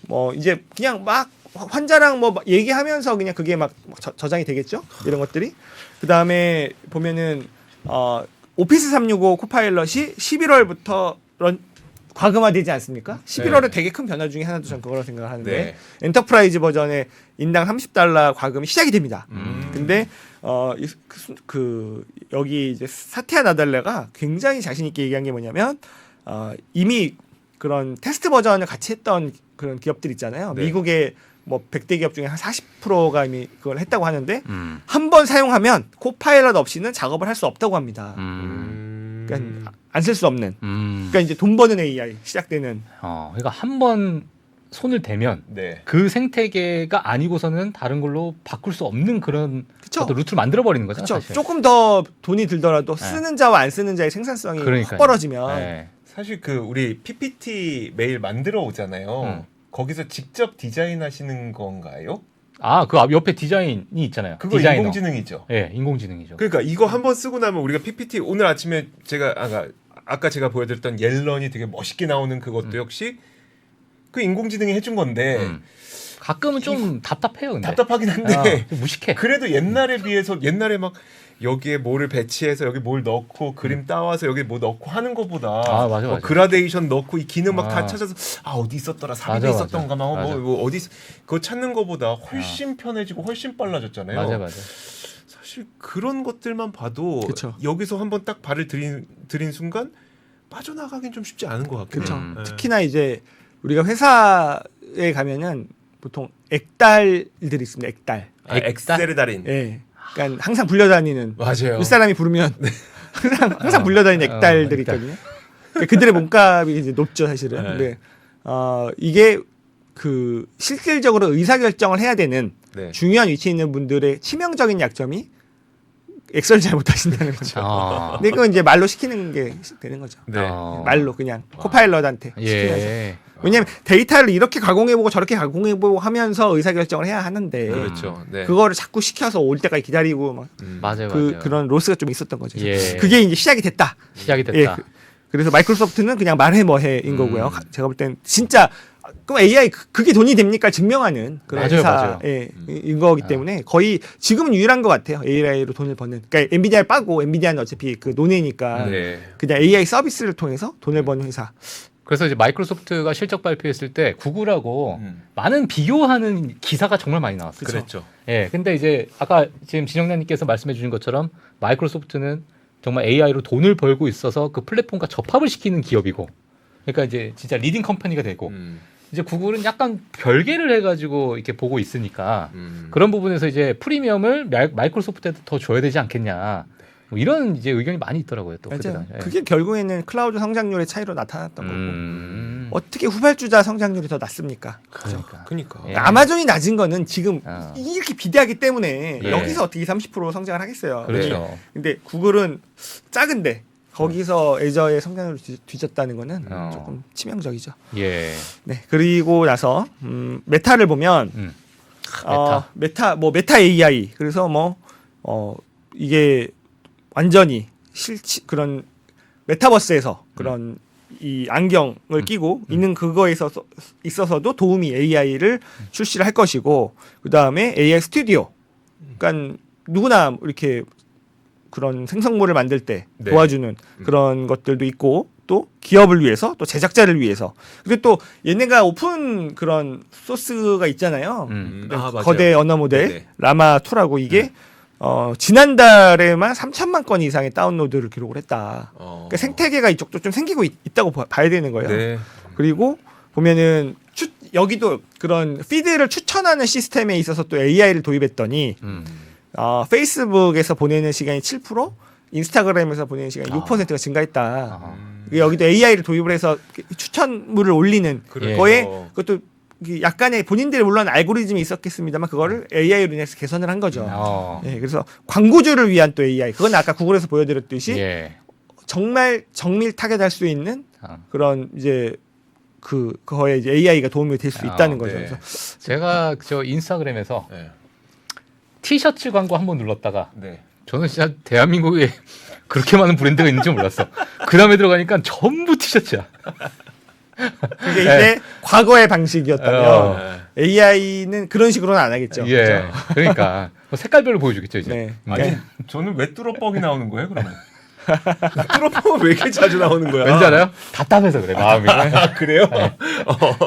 뭐 이제 그냥 막 환자랑 뭐 얘기하면서 그냥 그게 막 저장이 되겠죠. 이런 것들이. 그다음에 보면은 오피스 365 코파일럿이 11월부터 과금화되지 않습니까? 11월에 되게 큰 변화 중에 하나도 전 그거라고 생각을 하는데 엔터프라이즈 버전에 인당 $30 과금이 시작이 됩니다. 근데 여기 이제 사티아 나달레가 굉장히 자신 있게 얘기한 게 뭐냐면 이미 그런 테스트 버전을 같이 했던 그런 기업들 있잖아요. 네. 미국의 뭐 100대 기업 중에 한 40%가 이미 그걸 했다고 하는데 음. 한 번 사용하면 코파일럿 없이는 작업을 할 수 없다고 합니다. 그러니까 안 쓸 수 없는. 그러니까 이제 돈 버는 AI 시작되는. 그러니까 한 번 손을 대면 네. 그 생태계가 아니고서는 다른 걸로 바꿀 수 없는 그런 그쵸? 어떤 루트를 만들어 버리는 거죠. 그렇죠. 사실. 조금 더 돈이 들더라도 네. 쓰는 자와 안 쓰는 자의 생산성이 그러니까요. 확 벌어지면 네. 사실 그 우리 PPT 매일 만들어 오잖아요. 거기서 직접 디자인하시는 건가요? 그 옆에 디자인이 있잖아요. 그거 디자이너. 인공지능이죠. 네, 인공지능이죠. 그러니까 이거 한번 쓰고 나면 우리가 PPT 오늘 아침에 제가 아까 제가 보여드렸던 옐런이 되게 멋있게 나오는 그것도 역시 그 인공지능이 해준 건데 가끔은 좀 답답해요. 근데. 답답하긴 한데 좀 무식해. 그래도 옛날에 비해서 옛날에 막 여기에 뭐를 배치해서 여기 뭘 넣고 그림 따와서 여기 뭐 넣고 하는 것보다 맞아, 맞아. 그라데이션 넣고 이 기능 막 다 아. 찾아서 어디 있었더라 맞아, 삽입에 있었던가 막 맞아. 뭐 어디 그거 찾는 것보다 훨씬 편해지고 훨씬 빨라졌잖아요. 맞아. 사실 그런 것들만 봐도 그쵸. 여기서 한번 딱 발을 들인 순간 빠져나가긴 좀 쉽지 않은 것 같긴 그렇죠. 해요. 네. 특히나 이제 우리가 회사에 가면은 보통 액달들이 있습니다. 액달. 엑셀의 달인. 예. 그러니까 항상 불려다니는 맞아요. 윗사람이 부르면 항상 불려다니는 액달들이 액달. 있거든요. 그러니까 그들의 몸값이 이제 높죠, 사실은. 네. 근데 이게 그 실질적으로 의사결정을 해야 되는 네. 중요한 위치에 있는 분들의 치명적인 약점이 엑셀 잘 못하신다는 거죠. 근데 그건 이제 말로 시키는 게 되는 거죠. 네. 말로 그냥 코파일럿한테 시키면서. 예. 왜냐하면 데이터를 이렇게 가공해보고 저렇게 가공해보고 하면서 의사결정을 해야 하는데 그렇죠. 네. 그거를 자꾸 시켜서 올 때까지 기다리고 막 맞아요. 그런 로스가 좀 있었던 거죠. 예. 그게 이제 시작이 됐다. 시작이 예. 됐다. 그래서 마이크로소프트는 그냥 말해 뭐해인 거고요. 제가 볼 땐 진짜 그럼 AI 그게 돈이 됩니까 증명하는 그런 맞아요, 맞아요. 회사인 거기 때문에 거의 지금은 유일한 것 같아요. AI로 돈을 버는. 그러니까 엔비디아를 빠고 엔비디아는 어차피 그 노네니까 네. 그냥 AI 서비스를 통해서 돈을 버는 회사. 그래서 이제 마이크로소프트가 실적 발표했을 때 구글하고 음. 많은 비교하는 기사가 정말 많이 나왔어요. 그랬죠. 예. 근데 이제 아까 지금 진영래님께서 말씀해 주신 것처럼 마이크로소프트는 정말 AI로 돈을 벌고 있어서 그 플랫폼과 접합을 시키는 기업이고, 그러니까 이제 진짜 리딩 컴퍼니가 되고, 이제 구글은 약간 별개를 해가지고 이렇게 보고 있으니까 그런 부분에서 이제 프리미엄을 마이크로소프트한테 더 줘야 되지 않겠냐. 뭐 이런 이제 의견이 많이 있더라고요. 또 그때 맞아요. 당시에. 그게 결국에는 클라우드 성장률의 차이로 나타났던 거고. 음. 어떻게 후발주자 성장률이 더 낮습니까? 그러니까. 예. 아마존이 낮은 거는 지금 어. 이렇게 비대하기 때문에 예. 여기서 어떻게 30% 성장을 하겠어요. 그렇죠. 근데 구글은 작은데 거기서 애저의 성장률을 뒤졌다는 거는 조금 치명적이죠. 예. 네. 그리고 나서 메타를 보면 메타 AI 그래서 이게 완전히 그런 메타버스에서 그런 이 안경을 끼고 있는 그거에 있어서도 도우미 AI를 출시를 할 것이고 그 다음에 AI 스튜디오, 그러니까 누구나 이렇게 그런 생성물을 만들 때 네. 도와주는 그런 것들도 있고 또 기업을 위해서 또 제작자를 위해서 그리고 또 얘네가 오픈 그런 소스가 있잖아요. 맞아요. 거대 언어 모델 네네. 라마 2라고 이게 지난달에만 3천만 건 이상의 다운로드를 기록을 했다. 그러니까 생태계가 이쪽도 좀 생기고 있다고 봐야 되는 거예요. 네. 그리고 보면은 여기도 그런 피드를 추천하는 시스템에 있어서 또 AI를 도입했더니 페이스북에서 보내는 시간이 7%, 인스타그램에서 보내는 시간이 6%가 증가했다. 여기도 AI를 도입을 해서 추천물을 올리는 그래서 거에 그것도 약간의 본인들의 물론 알고리즘이 있었겠습니다만 그거를 AI로 인해서 개선을 한 거죠. 예, 그래서 광고주를 위한 또 AI. 그건 아까 구글에서 보여드렸듯이 예. 정말 정밀 타겟할 수 있는 그런 이제 그거에 이제 AI가 도움이 될 수 있다는 거죠. 네. 그래서 제가 저 인스타그램에서 네. 티셔츠 광고 한번 눌렀다가 네. 저는 진짜 대한민국에 그렇게 많은 브랜드가 있는지 몰랐어. 그 다음에 들어가니까 전부 티셔츠야. 그게 이제 과거의 방식이었다면 AI는 그런 식으로는 안 하겠죠. 예. 그렇죠? 그러니까 색깔별로 보여주겠죠 이제. 네. 아니 저는 왜 뚜러뻥이 나오는 거예요 그러면? 뚜러뻥은 왜 이렇게 자주 나오는 거야? 왠지 알아요? 답답해서 그래 마음이. 그래요?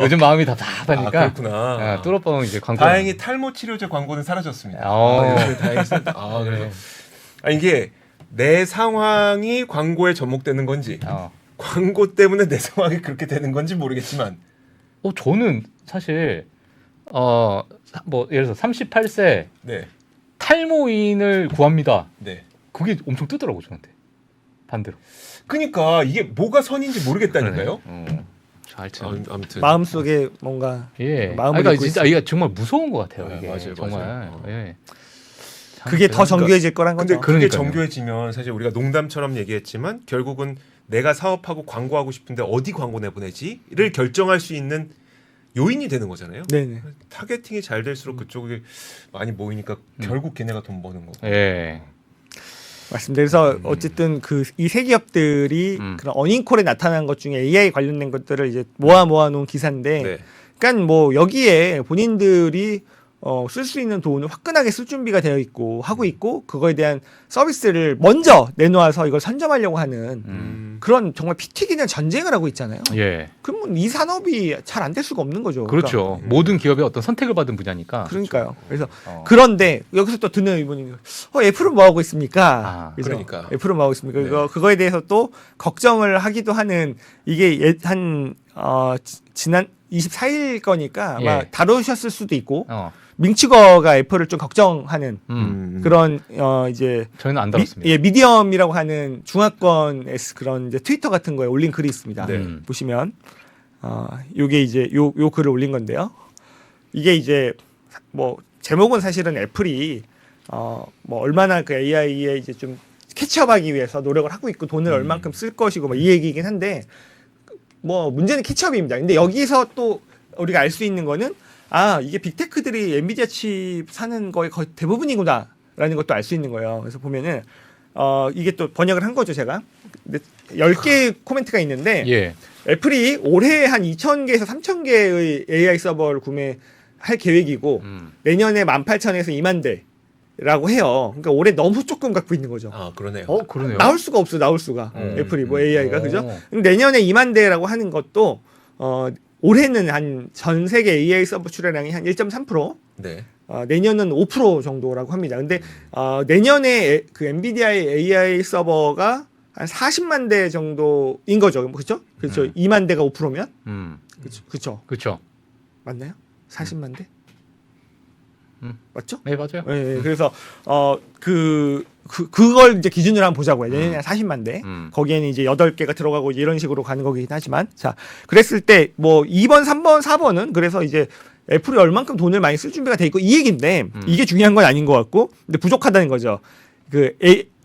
요즘 마음이 답답하니까. 그렇구나. 뚜러뻥 이제 광고. 다행히 탈모 치료제 광고는 사라졌습니다. 다행히 그래요. 이게 내 상황이 광고에 접목되는 건지 광고 때문에 내 상황이 그렇게 되는 건지 모르겠지만 저는 사실 뭐 예를 들어서 38세 네. 탈모인을 구합니다. 네. 그게 엄청 뜨더라고 저한테. 반대로. 그러니까 이게 뭐가 선인지 모르겠다니까요. 하여튼 아무튼 마음속에 뭔가 마음을 그러니까 읽고 진짜 이게 정말 무서운 것 같아요. 네, 이게 맞아요, 정말. 맞아요. 예. 그게 더 정교해질 거란 근데 거죠. 그게 그러니까요. 정교해지면 사실 우리가 농담처럼 얘기했지만 결국은 내가 사업하고 광고하고 싶은데 어디 광고 내보내지를 결정할 수 있는 요인이 되는 거잖아요. 네네. 타겟팅이 잘 될수록 그쪽이 많이 모이니까 결국 걔네가 돈 버는 거고. 예. 맞습니다. 그래서 어쨌든 이 세 기업들이 그런 어닝콜에 나타난 것 중에 AI 관련된 것들을 이제 모아 놓은 기사인데, 네. 그러니까 뭐 여기에 본인들이 쓸 수 있는 돈을 화끈하게 쓸 준비가 되어 있고 하고 있고 그거에 대한 서비스를 먼저 내놓아서 이걸 선점하려고 하는 그런 정말 피 튀기는 전쟁을 하고 있잖아요. 예. 그러면 이 산업이 잘 안 될 수가 없는 거죠. 그렇죠. 모든 기업의 어떤 선택을 받은 분야니까. 그러니까요. 그래서 어. 그런데 여기서 또 드는 의문이 애플은 뭐 하고 있습니까? 그죠? 그러니까. 애플은 뭐 하고 있습니까? 네. 그거에 대해서 또 걱정을 하기도 하는 이게 지난 24일 거니까 아마 예. 다루셨을 수도 있고 어. 민치거가 애플을 좀 걱정하는 그런 이제 저희는 안 다뤘습니다. 미디엄이라고 하는 중화권 그런 이제 트위터 같은 거에 올린 글이 있습니다. 네. 보시면 요게 이제 요 글을 올린 건데요. 이게 이제 뭐 제목은 사실은 애플이 뭐 얼마나 그 AI에 이제 좀 캐치업하기 위해서 노력을 하고 있고 돈을 얼만큼 쓸 것이고 뭐 이 얘기이긴 한데 뭐 문제는 캐치업입니다. 근데 여기서 또 우리가 알 수 있는 거는 이게 빅테크들이 엔비디아 칩 사는 거의 거의 대부분이구나라는 것도 알 수 있는 거예요. 그래서 보면은 이게 또 번역을 한 거죠, 제가. 근데 10개의 코멘트가 있는데 예. 애플이 올해 한 2,000개에서 3,000개의 AI 서버를 구매할 계획이고 내년에 18,000에서 2만 대라고 해요. 그러니까 올해 너무 조금 갖고 있는 거죠. 그러네요. 그러네요. 나올 수가 없어, 나올 수가. 애플이 뭐 AI가 그죠? 어. 근데 내년에 2만 대라고 하는 것도 올해는 한 전 세계 AI 서버 출하량이 한 1.3%, 네. 내년은 5% 정도라고 합니다. 근데 내년에 그 엔비디아의 AI 서버가 한 40만 대 정도인 거죠. 그렇죠? 그렇죠. 2만 대가 5%면? 그렇죠. 그렇죠. 맞나요? 40만 대? 맞죠? 네, 맞아요. 네, 그래서 그걸 이제 기준으로 한번 보자고요. 내년에 40만 대. 거기에는 이제 8개가 들어가고 이런 식으로 가는 거긴 하지만 자, 그랬을 때 뭐 2번, 3번, 4번은 그래서 이제 애플이 얼만큼 돈을 많이 쓸 준비가 돼 있고 이 얘기인데 이게 중요한 건 아닌 것 같고 근데 부족하다는 거죠.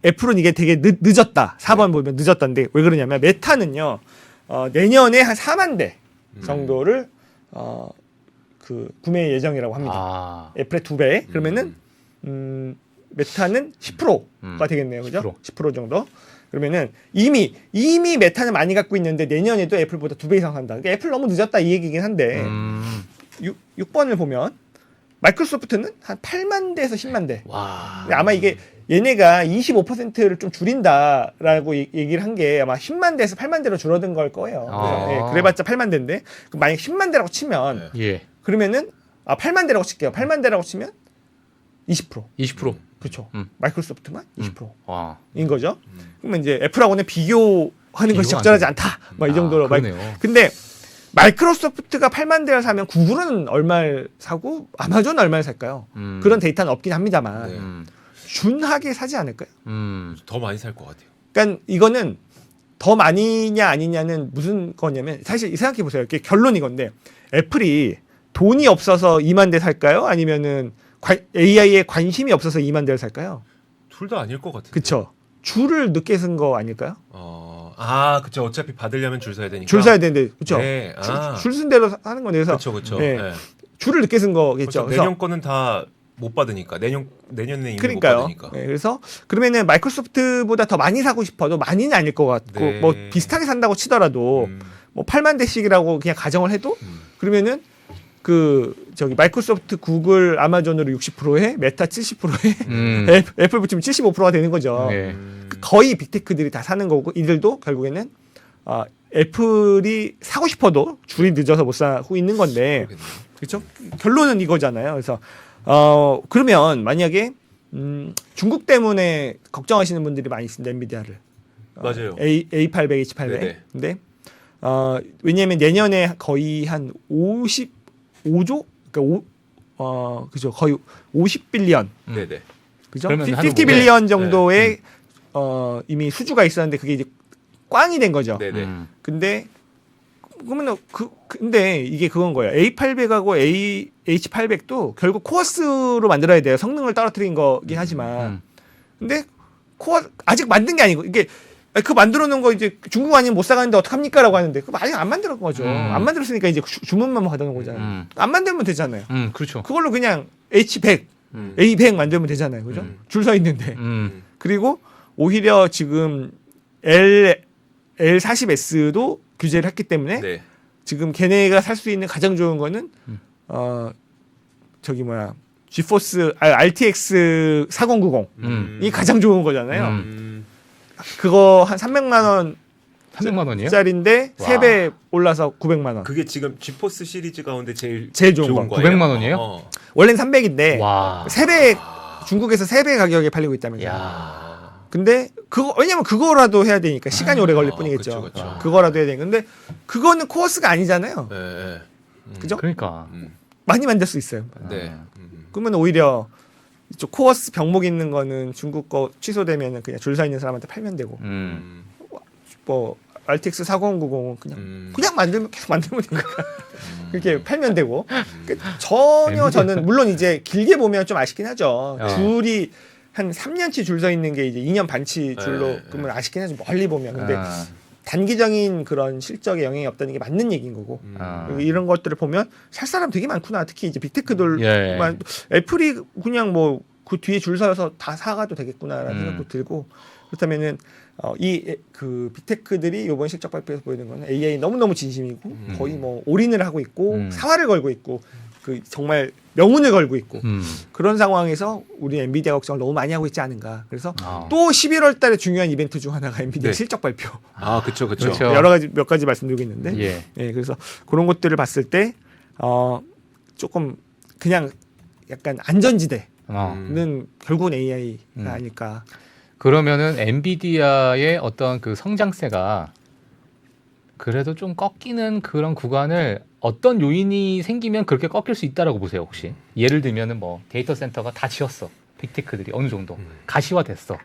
애플은 이게 되게 늦었다. 4번 보면 늦었다는데 왜 그러냐면 메타는요. 내년에 한 4만 대 정도를 그 구매 예정이라고 합니다. 애플의 2배. 그러면은 메타는 10%가 되겠네요. 그죠? 10% 정도. 그러면은 이미 메타는 많이 갖고 있는데 내년에도 애플보다 2배 이상 산다. 그러니까 애플 너무 늦었다 이 얘기긴 한데 6번을 보면 마이크로소프트는 한 8만 대에서 10만 대. 와. 근데 아마 이게 얘네가 25%를 좀 줄인다라고 얘기를 한 게 아마 10만 대에서 8만 대로 줄어든 걸 거예요. 그래서 그래봤자 8만 대인데 만약 10만 대라고 치면 예. 그러면은 8만 대라고 칠게요. 8만 대라고 치면 20%. 20%. 그렇죠. 마이크로소프트만 20%인 와. 거죠. 그러면 이제 애플하고는 비교하는 것이 적절하지 않다. 막 이 정도로. 그러네요. 근데 마이크로소프트가 8만 대를 사면 구글은 얼마를 사고 아마존은 얼마를 살까요? 그런 데이터는 없긴 합니다만 네. 준하게 사지 않을까요? 더 많이 살 것 같아요. 그러니까 이거는 더 많이냐 아니냐는 무슨 거냐면 사실 생각해 보세요. 이렇게 결론이 건데 애플이 돈이 없어서 2만 대 살까요? 아니면은 AI에 관심이 없어서 2만 대를 살까요? 둘 다 아닐 것 같은데. 그렇죠. 줄을 늦게 쓴 거 아닐까요? 그렇죠. 어차피 받으려면 줄 서야 되니까. 줄 서야 되는데 그렇죠. 네. 줄 쓴 대로 하는 건데 그래서 그렇죠. 네. 네. 줄을 늦게 쓴 거겠죠. 그래서 내년 거는 다 못 받으니까 내년에 이미 그러니까요. 못 받으니까. 네, 그래서 그러면은 마이크로소프트보다 더 많이 사고 싶어도 많이는 아닐 것 같고 네. 뭐 비슷하게 산다고 치더라도 뭐 8만 대씩이라고 그냥 가정을 해도 그러면은 마이크로소프트, 구글, 아마존으로 60%에 메타 70%에 애플 붙이면 75%가 되는 거죠. 네. 거의 빅테크들이 다 사는 거고 이들도 결국에는 애플이 사고 싶어도 줄이 늦어서 못 사고 있는 건데 그렇죠? 결론은 이거잖아요. 그래서 그러면 만약에 중국 때문에 걱정하시는 분들이 많이 있습니다. 엔비디아를 맞아요. A800, H800. 네네. 근데 왜냐하면 내년에 거의 한 55조, 그러니까 그죠, 거의 50빌리언, 네네. 그죠? 그러면 한 50빌리언 정도의 이미 수주가 있었는데 그게 이제 꽝이 된 거죠. 네네. 근데 그러면 근데 이게 그건 거예요. A800하고 H800도 결국 코어스로 만들어야 돼요. 성능을 떨어뜨린 거긴 하지만. 근데 코어 아직 만든 게 아니고 이게 그 만들어 놓은 거 이제 중국 아니면 못 사가는데 어떡합니까라고 하는데 그거 아직 안 만들었 거죠. 안 만들었으니까 이제 주문만 받아놓은 거잖아요. 안 만들면 되잖아요. 그렇죠. 그걸로 그냥 H100, A100 만들면 되잖아요. 그죠? 줄 서 있는데. 그리고 오히려 지금 L40S도 규제를 했기 때문에 네. 지금 걔네가 살 수 있는 가장 좋은 거는 저기 뭐야 GeForce RTX 4090이 가장 좋은 거잖아요. 그거 한 300만 300만 원이에요? 원짜리인데 와. 3배 올라서 900만 원. 그게 지금 지포스 시리즈 가운데 제일 좋은 거. 거예요. 900만 원이에요? 원래는 300인데 와. 3배 중국에서 3배 가격에 팔리고 있다면서요. 야. 근데 그거 왜냐면 그거라도 해야 되니까 시간이 오래 걸릴 뿐이겠죠. 그쵸. 그거라도 해야 되는 근데 그거는 코어스가 아니잖아요. 네. 그죠? 그러니까. 많이 만들 수 있어요. 네. 그러면 오히려 이쪽 코어스 병목 있는 거는 중국 거 취소되면은 그냥 줄 서 있는 사람한테 팔면 되고 뭐 RTX 4090은 그냥 만들면 계속 만들면 되니까 그렇게 팔면 되고 전혀 저는 물론 이제 길게 보면 좀 아쉽긴 하죠. 줄이 한 3년치 줄 서 있는 게 이제 2년 반치 줄로 그러면 아쉽긴 하죠. 멀리 보면 근데 단기적인 그런 실적에 영향이 없다는 게 맞는 얘기인 거고 그리고 이런 것들을 보면 살 사람 되게 많구나. 특히 이제 빅테크들만 애플이 그냥 뭐 그 뒤에 줄 서서 다 사가도 되겠구나라는 생각도 들고 그렇다면은 그 빅테크들이 이번 실적 발표에서 보이는 거는 AI 너무너무 진심이고 거의 뭐 올인을 하고 있고 사활을 걸고 있고 그 정말 명운을 걸고 있고 그런 상황에서 우리 엔비디아 걱정을 너무 많이 하고 있지 않은가. 그래서 또 11월 달에 중요한 이벤트 중 하나가 엔비디아 네. 실적 발표. 그렇죠. 그렇죠. 여러 가지 몇 가지 말씀드리고 있는데 예. 그래서 그런 것들을 봤을 때 조금 그냥 약간 안전지대는 결국은 AI가 아닐까. 그러면은 엔비디아의 어떤 그 성장세가 그래도 좀 꺾이는 그런 구간을 어떤 요인이 생기면 그렇게 꺾일 수 있다라고 보세요 혹시? 예를 들면은 뭐 데이터 센터가 다 지었어. 빅테크들이 어느 정도 가시화됐어.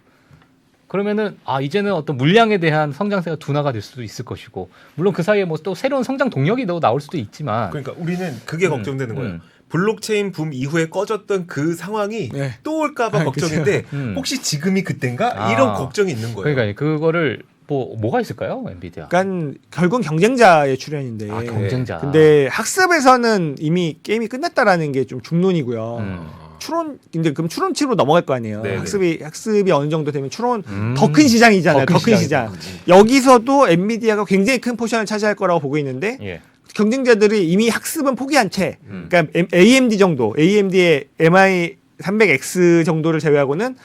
그러면은 이제는 어떤 물량에 대한 성장세가 둔화가 될 수도 있을 것이고 물론 그 사이에 뭐 또 새로운 성장 동력이 더 나올 수도 있지만 그러니까 우리는 그게 걱정되는 거예요. 블록체인 붐 이후에 꺼졌던 그 상황이 네. 또 올까봐 걱정인데 혹시 지금이 그땐가 이런 걱정이 있는 거예요. 그러니까 그거를 뭐가 있을까요 엔비디아? 그러니까 결국은 경쟁자의 출현인데. 경쟁자. 근데 학습에서는 이미 게임이 끝났다라는 게 좀 중론이고요. 근데 그럼 추론치로 넘어갈 거 아니에요. 네네. 학습이 어느 정도 되면 추론 더 큰 시장이잖아요. 더 큰 시장. 그치. 여기서도 엔비디아가 굉장히 큰 포션을 차지할 거라고 보고 있는데 경쟁자들이 이미 학습은 포기한 채, 그러니까 AMD 정도, AMD의 MI300X 정도를 제외하고는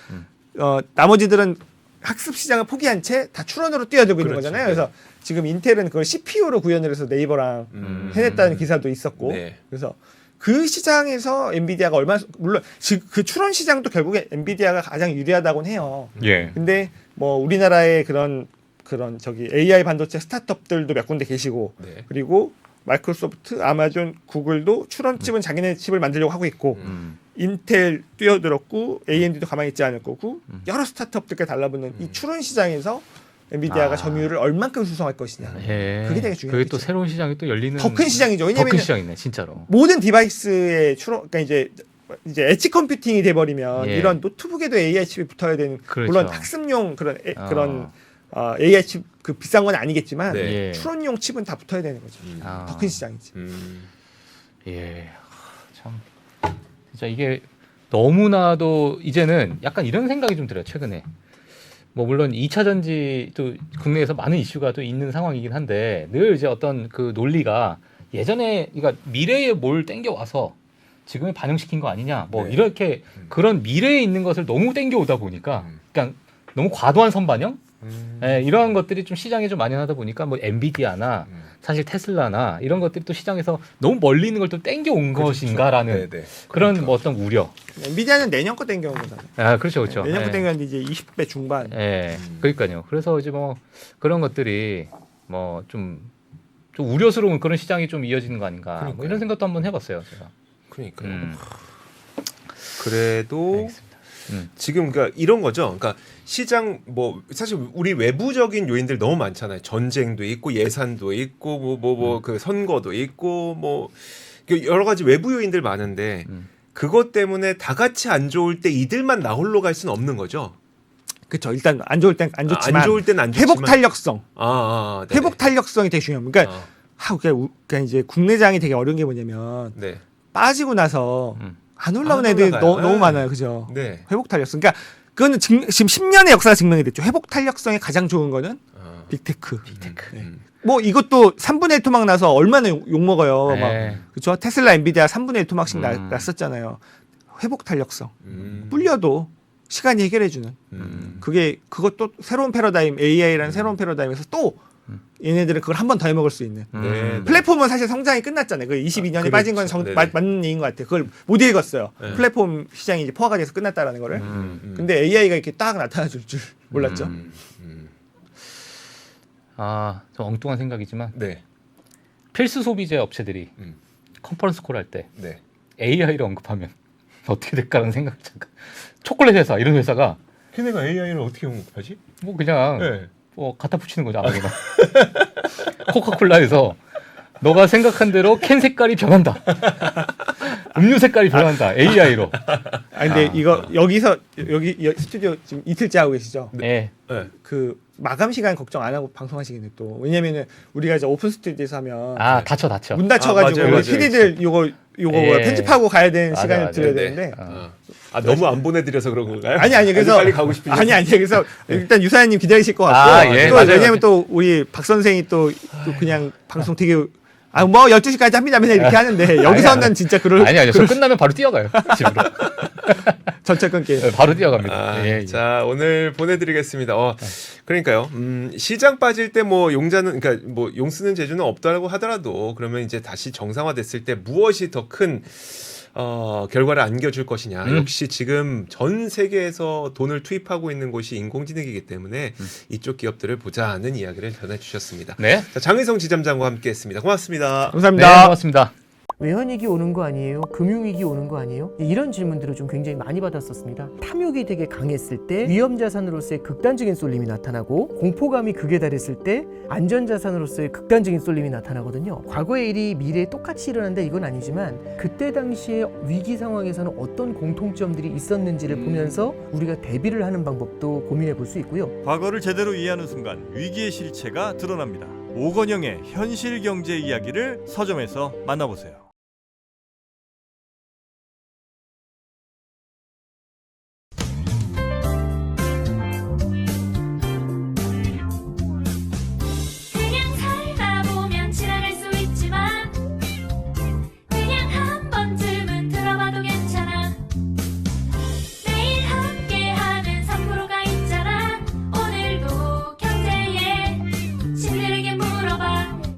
나머지들은 학습 시장을 포기한 채 다 추론으로 뛰어들고 있는 거잖아요. 그래서 지금 인텔은 그걸 CPU로 구현을 해서 네이버랑 해냈다는 기사도 있었고, 그래서 그 시장에서 엔비디아가 얼마나 물론 그 추론 시장도 결국에 엔비디아가 가장 유리하다고는 해요. 근데 뭐 우리나라의 그런 저기 AI 반도체 스타트업들도 몇 군데 계시고 그리고 마이크로소프트, 아마존, 구글도 추론칩은 자기네 칩을 만들려고 하고 있고 인텔 뛰어들었고 AMD도 가만히 있지 않을 거고 여러 스타트업들과 달라붙는 이 추론 시장에서 엔비디아가 점유율을 얼만큼 수성할 것이냐. 그게 되게 중요해요. 그게 또 새로운 시장이 또 열리는 더 큰 시장이죠. 더 왜냐면 큰 시장이네 진짜로. 모든 디바이스의 추론, 그러니까 이제 엣지 컴퓨팅이 돼버리면 이런 노트북에도 AI 칩이 붙어야 되는 그렇죠. 물론 학습용 그런 AI 칩 그 비싼 건 아니겠지만 추론용 칩은 다 붙어야 되는 거죠. 더 큰 시장이지. 참 진짜 이게 너무나도 이제는 약간 이런 생각이 좀 들어요 최근에. 뭐 물론 2차 전지도 국내에서 많은 이슈가 또 있는 상황이긴 한데 늘 이제 어떤 그 논리가 예전에 그러니까 미래에 뭘 땡겨 와서 지금에 반영시킨 거 아니냐 뭐 이렇게 그런 미래에 있는 것을 너무 땡겨 오다 보니까 그냥 너무 과도한 선반영 예, 이런 것들이 좀 시장에 좀 만연하다 보니까 뭐 엔비디아나 사실 테슬라나 이런 것들이 또 시장에서 너무 멀리 있는 걸 또 땡겨 온 것인가라는 네네. 그런 뭐 어떤 우려. 엔비디아는 내년 거 땡겨온 거잖아요. 아, 그렇죠, 그렇죠. 내년 거 예. 땡겼는데 이제 20배 중반. 예, 그러니까요. 그래서 이제 뭐 그런 것들이 뭐 좀 우려스러운 그런 시장이 좀 이어지는 거 아닌가. 뭐 그러니까요. 이런 생각도 한번 해봤어요, 제가. 그러니까요. 음, 그래도 알겠습니다. 지금 그러니까 이런 거죠. 그러니까 시장 뭐 사실 우리 외부적인 요인들 너무 많잖아요. 전쟁도 있고 예산도 있고 뭐 그 선거도 있고 뭐 여러 가지 외부 요인들 많은데 그것 때문에 다 같이 안 좋을 때 이들만 나 홀로 갈 수는 없는 거죠. 그렇죠. 일단 안 좋을 땐 안 좋지만 안 좋을 땐 안 좋지만 회복 탄력성. 네네. 회복 탄력성이 되게 중요합니다. 그러니까, 아, 그러니까 이제 국내장이 되게 어려운 게 뭐냐면 네. 빠지고 나서 안 올라온 안 애들이 올라가요. 너무 네. 많아요. 그죠? 네. 회복 탄력성. 그러니까 그거는 지금 10년의 역사가 증명이 됐죠. 회복 탄력성이 가장 좋은 거는 빅테크. 네. 뭐 이것도 3분의 1 토막 나서 얼마나 욕 먹어요. 네. 막 그렇죠. 테슬라, 엔비디아 3분의 1 토막씩 음. 났었잖아요. 회복 탄력성. 음. 불려도 시간이 해결해 주는. 그것도 새로운 패러다임 AI라는 새로운 패러다임에서 또 얘네들은 그걸 한 번 더 해먹을 수 있는. 네. 플랫폼은 사실 성장이 끝났잖아요. 그 22년에 빠진 건 그렇죠. 네네. 맞는 얘기인 것 같아요. 그걸 못 읽었어요. 네. 플랫폼 시장이 이제 포화가 돼서 끝났다라는 거를. 근데 AI가 이렇게 딱 나타나 줄 몰랐죠. 아, 좀 엉뚱한 생각이지만 네. 필수 소비재 업체들이 음. 컨퍼런스 콜 할 때 네. AI를 언급하면 어떻게 될까라는 생각 잠깐. 초콜릿 회사 이런 회사가 걔네가 AI를 어떻게 언급하지? 뭐 그냥 네. 뭐 갖다 붙이는 거죠 아무거나. 코카콜라에서 너가 생각한 대로 캔 색깔이 변한다. 음료 색깔이 변한다. AI로. 근데 이거 여기서 여기 스튜디오 지금 이틀째 하고 계시죠? 네. 네. 그 마감 시간 걱정 안 하고 방송하시겠네 또. 왜냐면은 우리가 이제 오픈 스튜디오에서 하면 아 다쳐. 문 닫혀가지고 맞아요, 맞아요. PD들 요거 예. 뭐야, 편집하고 가야 되는 맞아, 시간을 맞아. 드려야 네. 되는데. 너무 안 보내드려서 그런 건가요? 아니 그래서 빨리 가고 싶으죠. 아니 그래서 일단 유사연님 기다리실 것 같고 아, 예, 또 맞아요. 왜냐면 또 우리 박 선생이 또 그냥 방송 되게 뭐 12시까지 합니다 맨날 이렇게 하는데 여기서는 진짜 그럴 아니 저 끝나면 바로 뛰어가요 집으로. 전체 끊기. 네, 바로 뛰어갑니다. 예. 자 오늘 보내드리겠습니다. 그러니까요. 시장 빠질 때 뭐 용자는 그러니까 뭐 용 쓰는 재주는 없다고 하더라도 그러면 이제 다시 정상화됐을 때 무엇이 더 큰 결과를 안겨줄 것이냐. 역시 지금 전 세계에서 돈을 투입하고 있는 곳이 인공지능이기 때문에 이쪽 기업들을 보자는 이야기를 전해주셨습니다. 네. 자, 장의성 지점장과 함께했습니다. 고맙습니다. 네, 감사합니다. 고맙습니다. 외환위기 오는 거 아니에요? 금융위기 오는 거 아니에요? 이런 질문들을 좀 굉장히 많이 받았었습니다. 탐욕이 되게 강했을 때 위험자산으로서의 극단적인 쏠림이 나타나고 공포감이 극에 달했을 때 안전자산으로서의 극단적인 쏠림이 나타나거든요. 과거의 일이 미래에 똑같이 일어난다 이건 아니지만 그때 당시에 위기 상황에서는 어떤 공통점들이 있었는지를 보면서 우리가 대비를 하는 방법도 고민해 볼 수 있고요. 과거를 제대로 이해하는 순간 위기의 실체가 드러납니다. 오건영의 현실 경제 이야기를 서점에서 만나보세요.